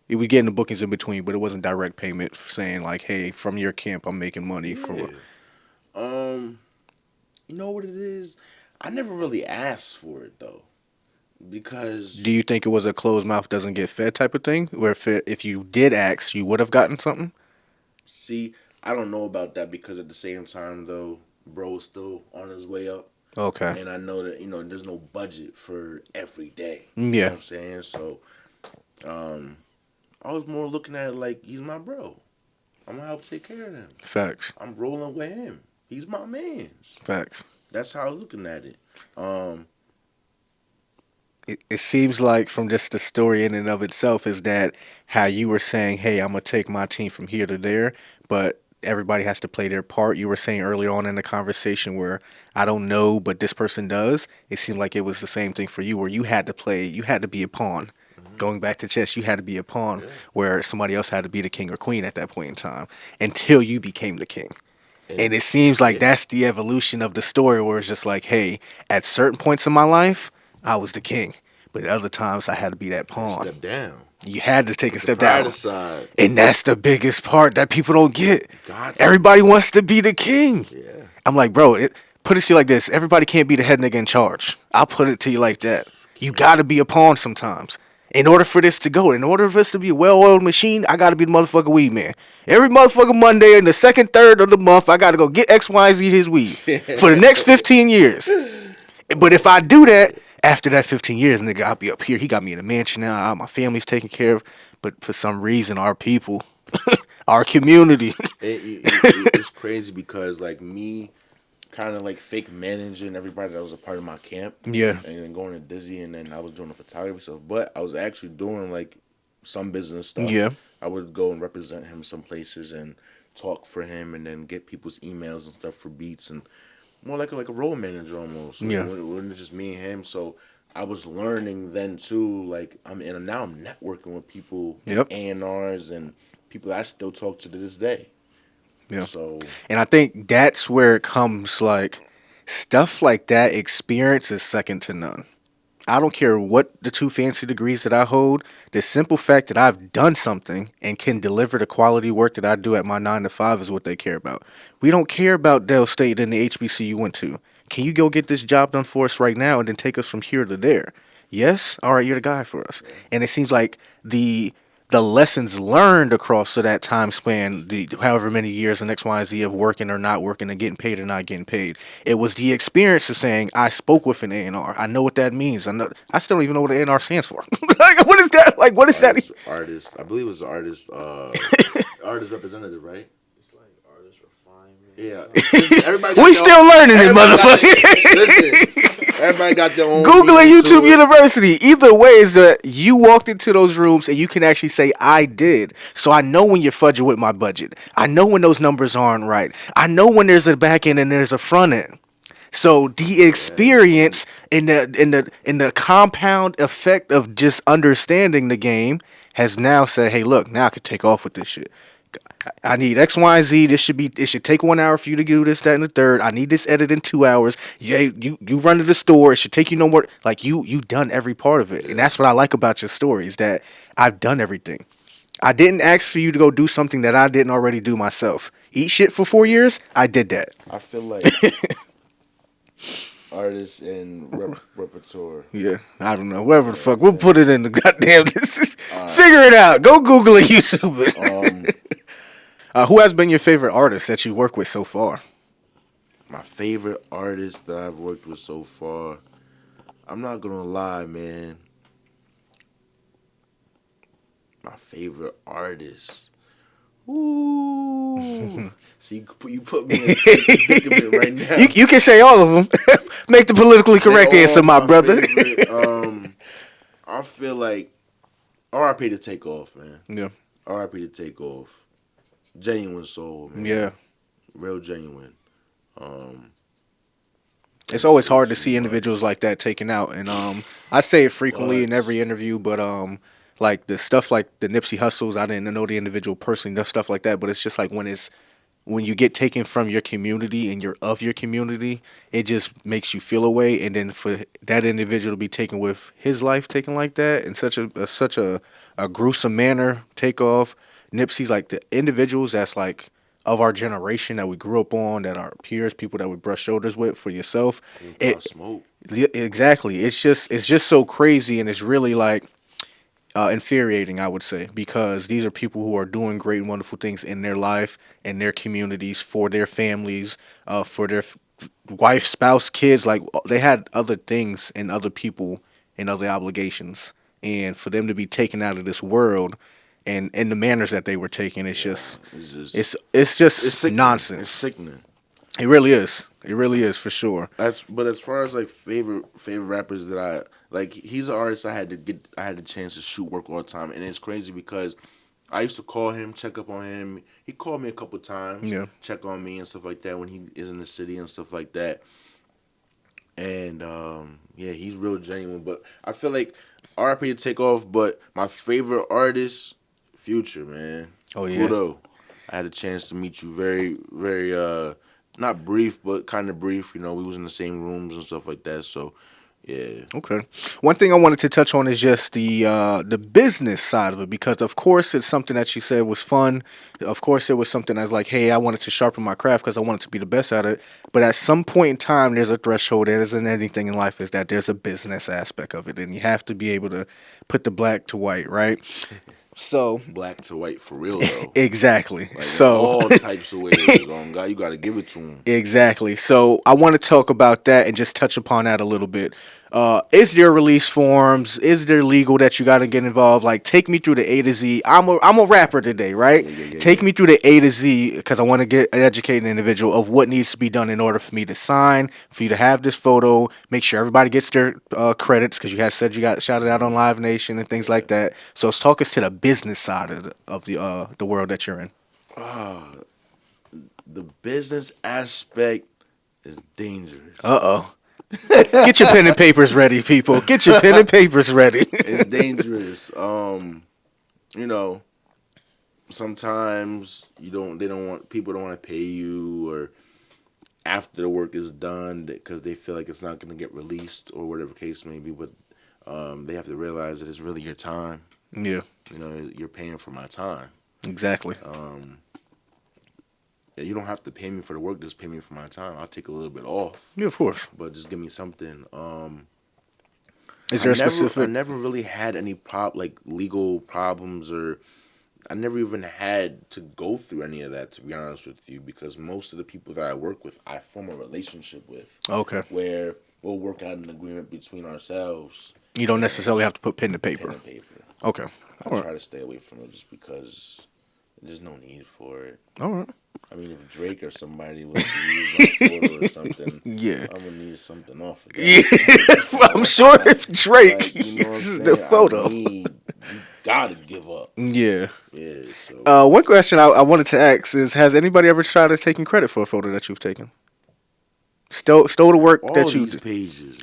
getting the bookings in between, but it wasn't direct payment, saying like, hey, from your camp, I'm making money for. You know what it is? I never really asked for it though, because. Do you think it was a closed mouth doesn't get fed type of thing, where if you did ask, you would have gotten something? See, I don't know about that, because at the same time though, bro is still on his way up. Okay. And I know that, there's no budget for every day. Yeah. You know what I'm saying? So, I was more looking at it like, he's my bro. I'm going to help take care of him. Facts. I'm rolling with him. He's my man. Facts. That's how I was looking at it. It seems like from just the story in and of itself is that how you were saying, hey, I'm going to take my team from here to there, but everybody has to play their part. You were saying earlier on in the conversation where I don't know, but this person does. It seemed like it was the same thing for you, where you had to be a pawn. Mm-hmm. Going back to chess, you had to be a pawn, where somebody else had to be the king or queen at that point in time until you became the king. And it seems like that's the evolution of the story, where it's just like, hey, at certain points in my life, I was the king. But at other times, I had to be that pawn. Step down. You had to take a step down. Aside. And that's the biggest part that people don't get. Gotcha. Everybody wants to be the king. Yeah. I'm like, bro, put it to you like this. Everybody can't be the head nigga in charge. I'll put it to you like that. You got to be a pawn sometimes. In order for this to go, in order for this to be a well-oiled machine, I got to be the motherfucking weed man. Every motherfucking Monday in the second, third of the month, I got to go get X, Y, Z his weed for the next 15 years. But if I do that, after that 15 years, nigga, I'll be up here. He got me in a mansion now. My family's taken care of. But for some reason, our people, our community. It's crazy because, like, me kind of, like, fake managing everybody that was a part of my camp. Yeah. And then going to Dizzy, and then I was doing the photography stuff. But I was actually doing, like, some business stuff. Yeah. I would go and represent him some places and talk for him, and then get people's emails and stuff for beats, and more like a role manager almost. Yeah. It wasn't just me and him. So I was learning then too. Like now I'm networking with people, A&Rs, and people I still talk to this day. Yeah. So, and I think that's where it comes, like, stuff like that. Experience is second to none. I don't care what the 2 fancy degrees that I hold. The simple fact that I've done something and can deliver the quality work that I do at my 9 to 5 is what they care about. We don't care about Dell State and the HBC you went to. Can you go get this job done for us right now and then take us from here to there? Yes? All right, you're the guy for us. And it seems like the the lessons learned across that time span, the however many years and X, Y, and Z of working or not working and getting paid or not getting paid. It was the experience of saying I spoke with an A&R. I know what that means. I still don't even know what an A&R stands for. Like what is that? Like what is that? Artist. I believe it's artist. Artist representative, right? It's like artist refinement. Yeah. Everybody. We still learning it, motherfucker. Listen, everybody got their own. Google and meaning to YouTube it. University. Either way is that you walked into those rooms and you can actually say, I did. So I know when you're fudging with my budget. I know when those numbers aren't right. I know when there's a back end and there's a front end. So the experience in the compound effect of just understanding the game has now said, hey, look, now I could take off with this shit. I need X, Y, and Z. It should take 1 hour for you to do this, that, and the third. I need this edit in 2 hours. Yeah, you run to the store. It should take you no more. Like you done every part of it, and that's what I like about your story is that I've done everything. I didn't ask for you to go do something that I didn't already do myself. Eat shit for 4 years. I did that. I feel like artists and repertoire. Yeah, I don't know. Whatever the fuck. We'll put it in the goddamn. Figure it out. Go Google it, YouTube it. Who has been your favorite artist that you work with so far? My favorite artist that I've worked with so far. I'm not gonna lie, man. My favorite artist. Ooh. See, you put me in a predicament right now. You can say all of them. Make the politically correct answer, my brother. Favorite. I feel like R.I.P. to Takeoff, man. Yeah. R.I.P. to Takeoff. Genuine soul, man. Yeah. Real genuine. It's always hard to see individuals like that taken out, and I say it frequently in every interview, but like the stuff like the Nipsey Hussles, I didn't know the individual personally, stuff like that, but it's just like when you get taken from your community and you're of your community, it just makes you feel away, and then for that individual to be taken with his life taken like that in such a gruesome manner, take off. Nipsey's like the individuals that's like of our generation that we grew up on, that are peers, people that we brush shoulders with for yourself. Smoke. Exactly. It's just so crazy, and it's really like infuriating, I would say, because these are people who are doing great and wonderful things in their life, in their communities, for their families, for their wife, spouse, kids. Like they had other things and other people and other obligations, and for them to be taken out of this world and in the manners that they were taken, it's just it's just nonsense. It's sickening. It really is. It really is for sure. But as far as like favorite rappers that I like, he's an artist I had the chance to shoot work all the time, and it's crazy because I used to call him, check up on him. He called me a couple times, check on me and stuff like that when he is in the city and stuff like that. And yeah, he's real genuine. But I feel like R.I.P. to Takeoff. But my favorite artist, Future, man. Oh yeah. Kudo. I had a chance to meet you very, very not brief, but kind of brief. You know, we was in the same rooms and stuff like that. So, yeah. Okay. One thing I wanted to touch on is just the business side of it, because of course it's something that you said was fun. Of course it was something that's like, hey, I wanted to sharpen my craft because I wanted to be the best at it. But at some point in time, there's a threshold. There isn't anything in life is that there's a business aspect of it, and you have to be able to put the black to white, right? So black to white for real though. Exactly. Like so all types of ways. God, you got to give it to him. Exactly. So I want to talk about that and just touch upon that a little bit. Is there release forms? Is there legal that you got to get involved? Like, take me through the A to Z. I'm a rapper today, right? Take me through the A to Z because I want to get educate an individual of what needs to be done in order for me to sign, for you to have this photo, make sure everybody gets their credits because you had said you got shouted out on Live Nation and things like that. So let's talk us to the business side of the world that you're in. The business aspect is dangerous. Uh-oh. Get your pen and papers ready, people. Get your pen and papers ready. It's dangerous. You know, sometimes people don't want to pay you, or after the work is done because they feel like it's not going to get released or whatever case may be. But they have to realize that it's really your time. Yeah. You know, you're paying for my time. Exactly. You don't have to pay me for the work. Just pay me for my time. I'll take a little bit off. Yeah, of course. But just give me something. Is there a I specific? never really had any legal problems, or I never even had to go through any of that, to be honest with you, because most of the people that I work with, I form a relationship with, Okay. where we'll work out an agreement between ourselves. You don't And necessarily have to put pen to pen paper. and paper. Okay. I All right. try to stay away from it just because there's no need for it. All right. I mean, if Drake or somebody was to use my photo or something, Yeah. I'm gonna need something off of Yeah. that. I'm sure if Drake Like, you know what I'm uses saying? the photo. You gotta give up. Yeah. Yeah. So One question I wanted to ask is: has anybody ever tried to taking credit for a photo that you've taken? Stole the work all that you these did. pages,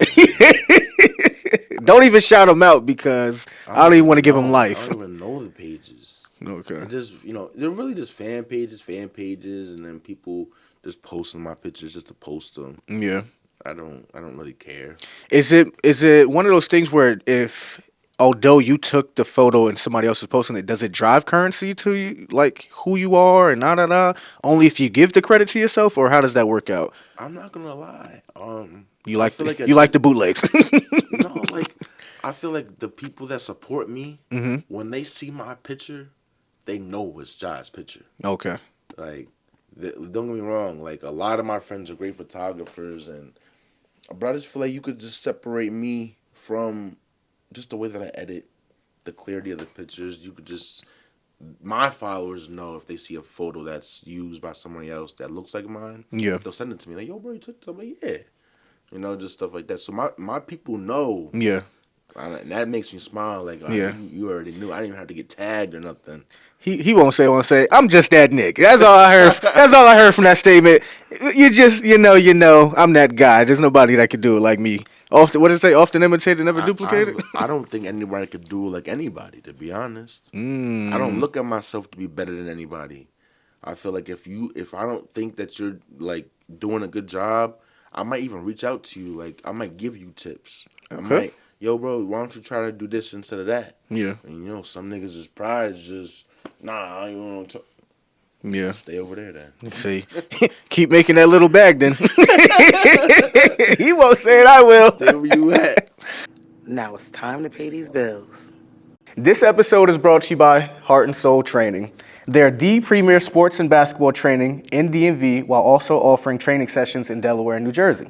Don't even shout them out because I don't even want to give them life. I don't even know the pages. Okay. I just, they're really just fan pages, and then people just posting my pictures just to post them. Yeah. I don't really care. Is it one of those things where if although you took the photo and somebody else is posting it, does it drive currency to you, like who you are and only if you give the credit to yourself, or how does that work out? I'm not gonna lie. You I like feel like you like the bootlegs? no, like I feel like the people that support me, Mm-hmm. when they see my picture, they know it's Jai's picture. Okay. Like, don't get me wrong. Like, a lot of my friends are great photographers, but I just feel like you could just separate me from just the way that I edit, the clarity of the pictures. You could just, my followers know if they see a photo that's used by somebody else that looks like mine. Yeah. They'll send it to me like, "Yo, bro, you took it?" I'm like, "Yeah." Just stuff like that. So my people know. Yeah. And that makes me smile. Like, Yeah. you already knew. I didn't even have to get tagged or nothing. He won't say I'm just that nigga. That's all I heard. That's all I heard from that statement. You just you know I'm that guy. There's nobody that could do it like me. Often what did it say? Often imitated, never duplicated. I don't think anybody could do it like anybody, to be honest. I don't look at myself to be better than anybody. I feel like if I don't think that you're like doing a good job, I might even reach out to you. Like, I might give you tips. I Okay. might, yo, bro, why don't you try to do this instead of that? Yeah. And some niggas' pride is just, nah, I ain't want to. Yeah. Stay over there then. See, keep making that little bag then. He won't say it. I will. Stay where you at. Now it's time to pay these bills. This episode is brought to you by Heart and Soul Training. They're the premier sports and basketball training in DMV while also offering training sessions in Delaware and New Jersey.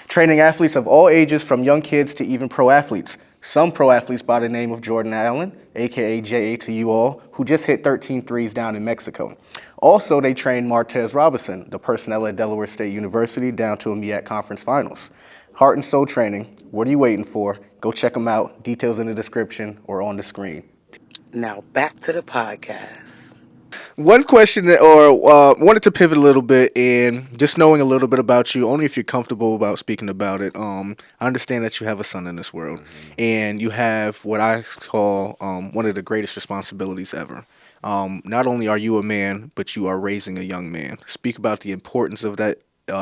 Training athletes of all ages from young kids to even pro athletes. Some pro athletes by the name of Jordan Allen, aka JA to you all, who just hit 13 threes down in Mexico. Also, they trained Martez Robinson, the personnel at Delaware State University, down to a MEAC conference finals. Heart and Soul Training, what are you waiting for? Go check them out. Details in the description or on the screen. Now back to the podcast. One question wanted to pivot a little bit and just knowing a little bit about you, only if you're comfortable about speaking about it. I understand that you have a son in this world, and you have what I call one of the greatest responsibilities ever. Not only are you a man, but you are raising a young man. Speak about the importance of that.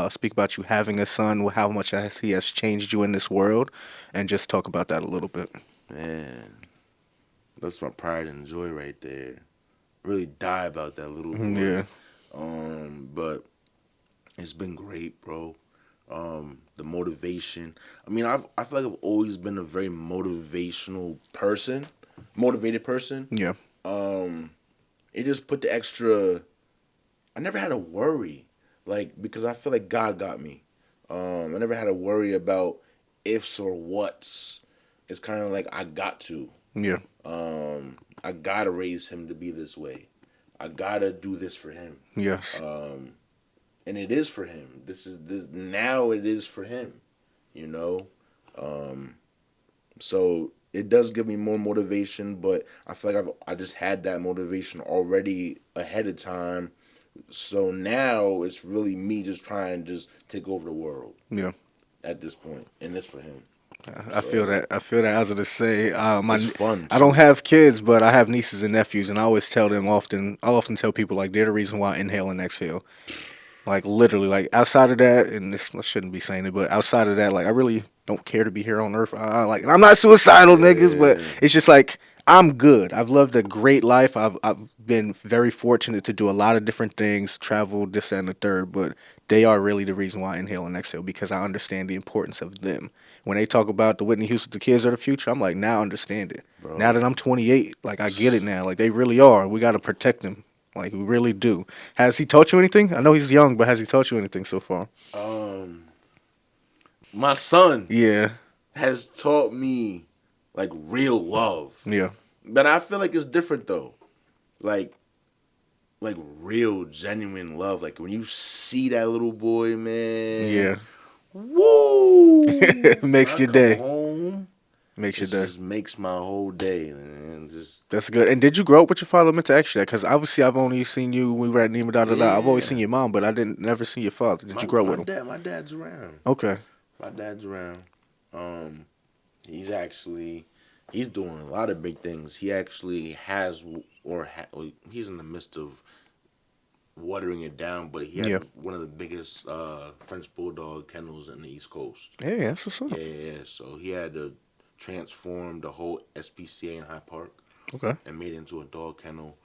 Speak about you having a son, how much he has changed you in this world, and just talk about that a little bit. Man, that's my pride and joy right there. Really die about that little boy. Yeah. But it's been great, bro. The motivation. I mean, I feel like I've always been a very motivated person. Yeah. It just put the extra. I never had to worry, because I feel like God got me. I never had to worry about ifs or whats. It's kind of like I got to. Yeah. I gotta raise him to be this way. I gotta do this for him. Yes. And it is for him. Now it is for him. So it does give me more motivation, but I feel like I just had that motivation already ahead of time. So now it's really me just trying to just take over the world. Yeah. At this point, and it's for him. I feel that. I was going to say, It's fun. I don't have kids, but I have nieces and nephews, and I always tell them often. I often tell people like they're the reason why I inhale and exhale. Like literally, like outside of that, and this I shouldn't be saying it, but outside of that, like I really don't care to be here on Earth. And I'm not suicidal, niggas, but it's just like I'm good. I've lived a great life. I've been very fortunate to do a lot of different things, travel, this and the third, but they are really the reason why I inhale and exhale because I understand the importance of them. When they talk about the Whitney Houston, the kids are the future, I'm like, now I understand it. Now bro. that I'm 28, like I get it now. Like they really are. We got to protect them. Like we really do. Has he taught you anything? I know he's young, but has he taught you anything so far? Um, my son Yeah. has taught me like real love, Yeah. but I feel like it's different though. Like like real genuine love. Like when you see that little boy, man. Yeah. Woo! When Makes I your come day. home, Makes it your day. just makes my whole day, man. Just That's good. And did you grow up with your father? I meant to ask you that because obviously I've only seen you when we were at Nima Da Da Da. I've always seen yeah. your mom, but I didn't never see your father. Did you grow up with him? My dad's around. Okay. My dad's around. Um, he's actually he's doing a lot of big things. He actually has well, he's in the midst of watering it down, but he Yeah. had one of the biggest French bulldog kennels in the East Coast. Hey, that's what's Yeah, up. yeah, yeah. So he had to transform the whole SPCA in Hyde Park Okay. and made it into a dog kennel.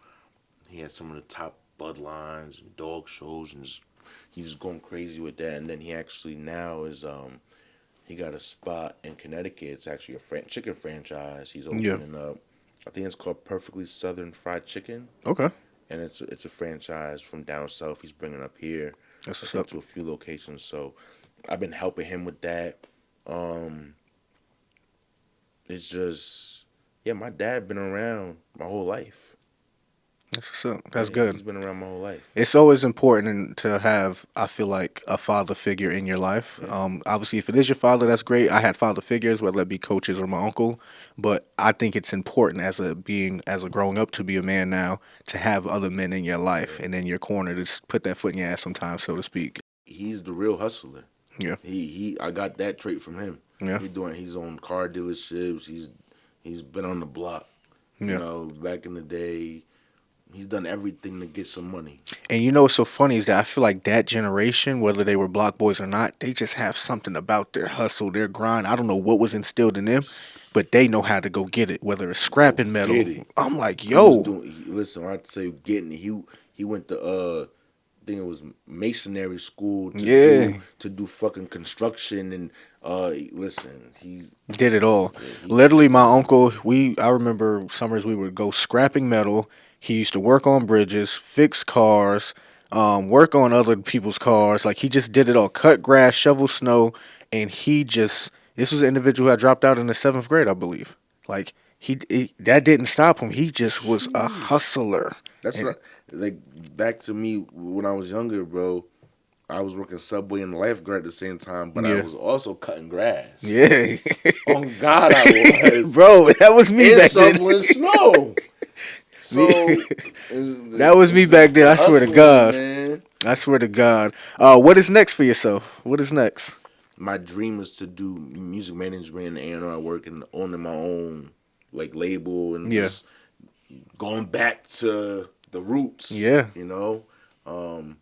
He had some of the top bloodlines and dog shows, and he's just going crazy with that. And then he actually now is he got a spot in Connecticut. It's actually a chicken franchise. He's Yeah. opening up. I think it's called Perfectly Southern Fried Chicken, Okay. and it's a franchise from down south. He's bringing up here. That's I what's think up. to a few locations. So I've been helping him with that. Um, it's just yeah, my dad been around my whole life. That's what's up. That's Yeah, good. he's been around my whole life. It's always important to have, I feel like, a father figure in your life. Yeah. Obviously, if it is your father, that's great. I had father figures, whether it be coaches or my uncle, but I think it's important as a growing up to be a man now to have other men in your life Yeah. and in your corner to just put that foot in your ass sometimes, so to speak. He's the real hustler. Yeah, He I got that trait from him. yeah, He's on car dealerships. He's been on the block. You yeah. know, back in the day, he's done everything to get some money. And you know what's so funny is that I feel like that generation, whether they were block boys or not, they just have something about their hustle, their grind. I don't know what was instilled in them, but they know how to go get it, whether it's Go scrapping metal. get it. I'm like, He was yo, doing. Listen, when I say getting it, he went to I think it was masonry school yeah, to do fucking construction and listen, he did it all. yeah, Literally, my uncle, I remember summers we would go scrapping metal. He used to work on bridges, fix cars, work on other people's cars. Like he just did it all, cut grass, shovel snow, and this was an individual who had dropped out in the seventh grade, I believe. Like that didn't stop him. He just was a sheesh. hustler. That's And right. Like back to me when I was younger, bro. I was working Subway and lifeguard at the same time, but I yeah, was also cutting grass. yeah, On God, I was bro, that was me and back then. shoveling snow. Me, So that was me it's back then. the I swear to hustling, God. man. I swear to God. What is next for yourself? What is next? My dream is to do music management and A&R work and owning my own like label and Yeah, just going back to the roots. yeah. You know, um,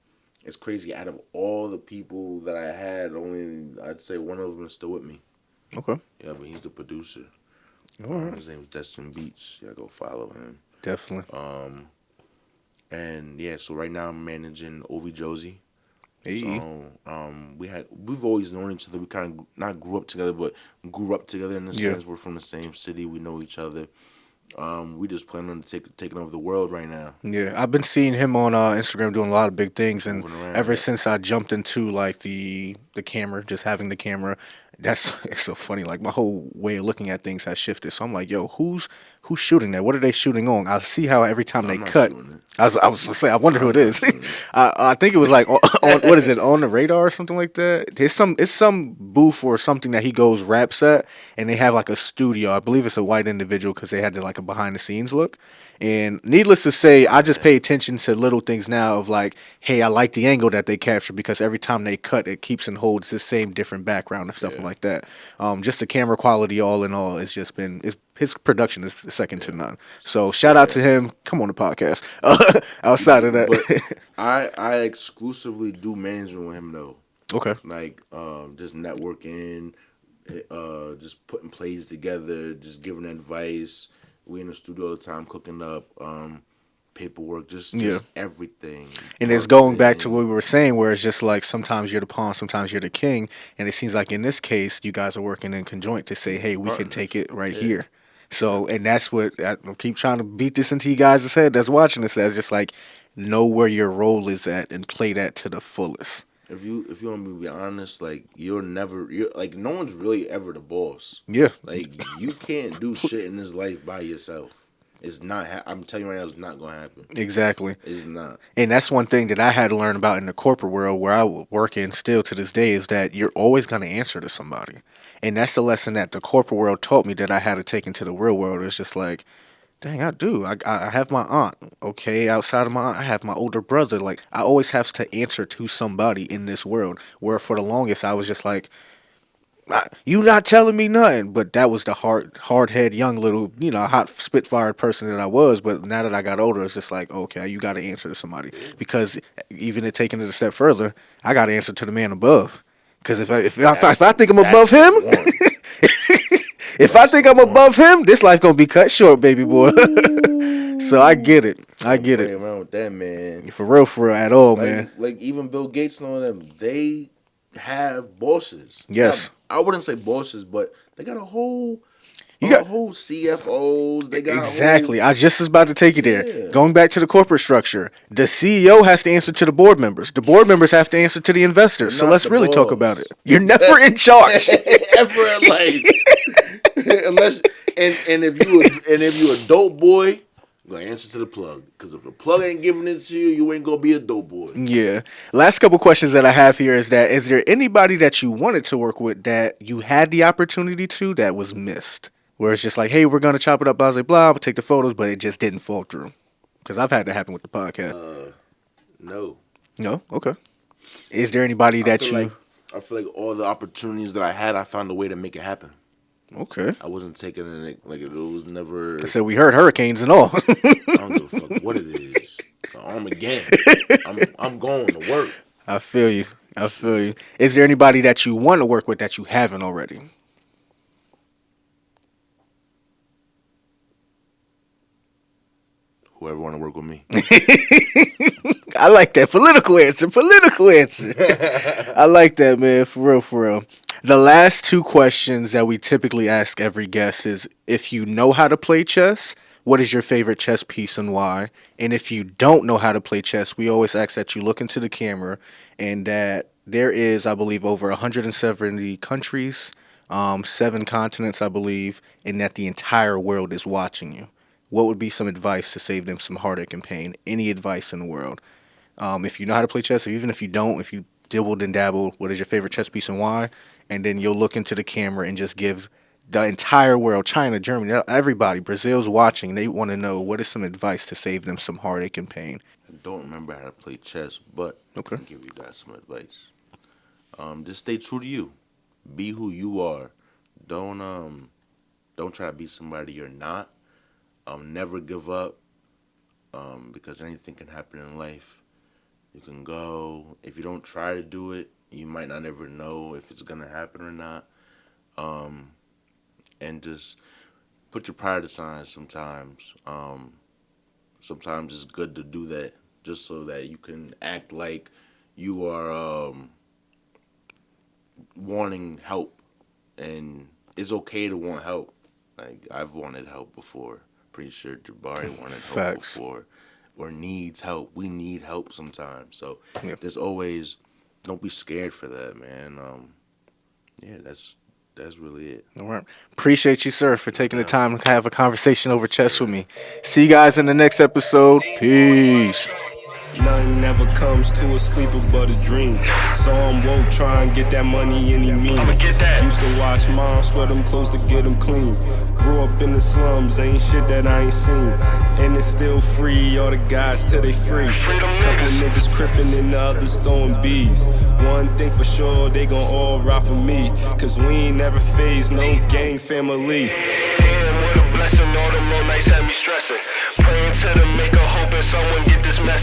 it's crazy. Out of all the people that I had, only I'd say one of them is still with me. Okay. Yeah, but he's the producer. All right. His name is Destin Beats. Yeah, go follow him. Definitely. And yeah, so right now I'm managing Ovi Josie. Hey. So we've always known each other. We kind of not grew up together, but grew up together in the Yeah. sense we're from the same city. We know each other. We just plan on taking over the world right now, Yeah, I've been seeing him on Instagram doing a lot of big things, and moving around. ever Yeah, since I jumped into like the camera, just having the camera, that's it's so funny. Like my whole way of looking at things has shifted. So I'm like, yo, who's shooting that? What are they shooting on? I see how every time they I'm not cut, shooting it. I was gonna say, I wonder who it I'm not is. shooting it. I think it was like on what is it, on the radar or something like that. It's some booth or something that he goes raps at, and they have like a studio. I believe it's a white individual because they had like a behind the scenes look. And needless to say, I just pay attention to little things now of like, hey, I like the angle that they capture because every time they cut, it keeps and holds the same different background and stuff Yeah, like that. Just the camera quality, all in all, it's just been his production is second to yeah. none. So shout So out yeah, to him. Come on the podcast. Outside of that, but I exclusively do management with him though. okay, Like just networking, just putting plays together, just giving advice, We in the studio all the time cooking up paperwork, just Yeah. everything. And it's going back to marketing. what we were saying, where it's just like sometimes you're the pawn, sometimes you're the king, and it seems like in this case, you guys are working in conjoint to say, hey, we can Partners. take it right Yeah. here. So, and that's what I keep trying to beat this into you guys' head that's watching this. That's just like know where your role is at and play that to the fullest. If you want me to be honest, like you're like no one's really ever the boss. Yeah, Like you can't do shit in this life by yourself. It's not. I'm telling you right now, it's not gonna happen. exactly. It's not. And that's one thing that I had to learn about in the corporate world where I work in still to this day is that you're always going to answer to somebody. And that's the lesson that the corporate world taught me that I had to take into the real world. It's just like, dang, I do. I have my aunt. Okay, outside of my aunt, I have my older brother. Like, I always have to answer to somebody in this world. Where for the longest, I was just like, you not telling me nothing. But that was the hard head, young little, hot spitfired person that I was. But now that I got older, it's just like, okay, you got to answer to somebody. Because even it taking it a step further, I got to answer to the man above. Because if I think I'm above him, if I think I'm above him, this life gonna be cut short, baby boy. So I get it. I get Play it. around with that, man. For real, at all, man. Like even Bill Gates and all them, they have bosses. Yes. Now, I wouldn't say bosses, but they got a whole. You got whole CFOs. They got exactly. I just was about to take you there. Yeah. Going back to the corporate structure, the CEO has to answer to the board members. The board members have to answer to the investors. So Not let's the really talk boss. about it. You're never in charge. ever in life, unless and if you a dope boy, you gotta answer to the plug. Because if the plug ain't giving it to you, you ain't gonna be a dope boy. Yeah. Last couple questions that I have here is there anybody that you wanted to work with that you had the opportunity to that was missed? Where it's just like, hey, we're going to chop it up, blah, blah, blah, we'll take the photos, but it just didn't fall through. Because I've had that happen with the podcast. No. No? Okay. Is there anybody that you... I feel like all the opportunities that I had, I found a way to make it happen. Okay. I wasn't taking it like it was never. I said we heard hurricanes and all. I don't give a fuck what it is. Armageddon. I'm going to work. I feel you. Is there anybody that you want to work with that you haven't already? Whoever want to work with me. I like that. Political answer. I like that, man. For real. The last two questions that we typically ask every guest is, if you know how to play chess, what is your favorite chess piece and why? And if you don't know how to play chess, we always ask that you look into the camera and that there is, I believe, over 170 countries, 7 continents, I believe, and that the entire world is watching you. What would be some advice to save them some heartache and pain? Any advice in the world? If you know how to play chess, or even if you don't, if you dibbled and dabbled, what is your favorite chess piece and why? And then you'll look into the camera and just give the entire world, China, Germany, everybody, Brazil's watching. They want to know what is some advice to save them some heartache and pain. I don't remember how to play chess, but Okay. I can give you guys some advice. Just stay true to you. Be who you are. Don't try to be somebody you're not. Never give up, because anything can happen in life. You can go. If you don't try to do it, you might not ever know if it's gonna happen or not. And just put your pride aside sometimes. Sometimes it's good to do that just so that you can act like you are wanting help, and it's okay to want help. Like I've wanted help before. Pretty sure Jabari wanted help Facts. before, or needs help. We need help sometimes. So Yeah. there's always, don't be scared for that, man. Yeah, that's really it. All right. Appreciate you, sir, for taking the time to have a conversation over chess with me. See you guys in the next episode. Peace. Nothing ever comes to a sleeper but a dream. So I'm woke, try and get that money any means. Used to watch mom sweat them clothes to get them clean. Grew up in the slums, ain't shit that I ain't seen. And it's still free, all the guys till they free. Couple niggas crippin' and the others throwing bees. One thing for sure, they gon' all ride for me. Cause we ain't never phased no gang family. Damn, what a blessing, all them low nights had me stressing. Praying to the maker, hoping someone get this message.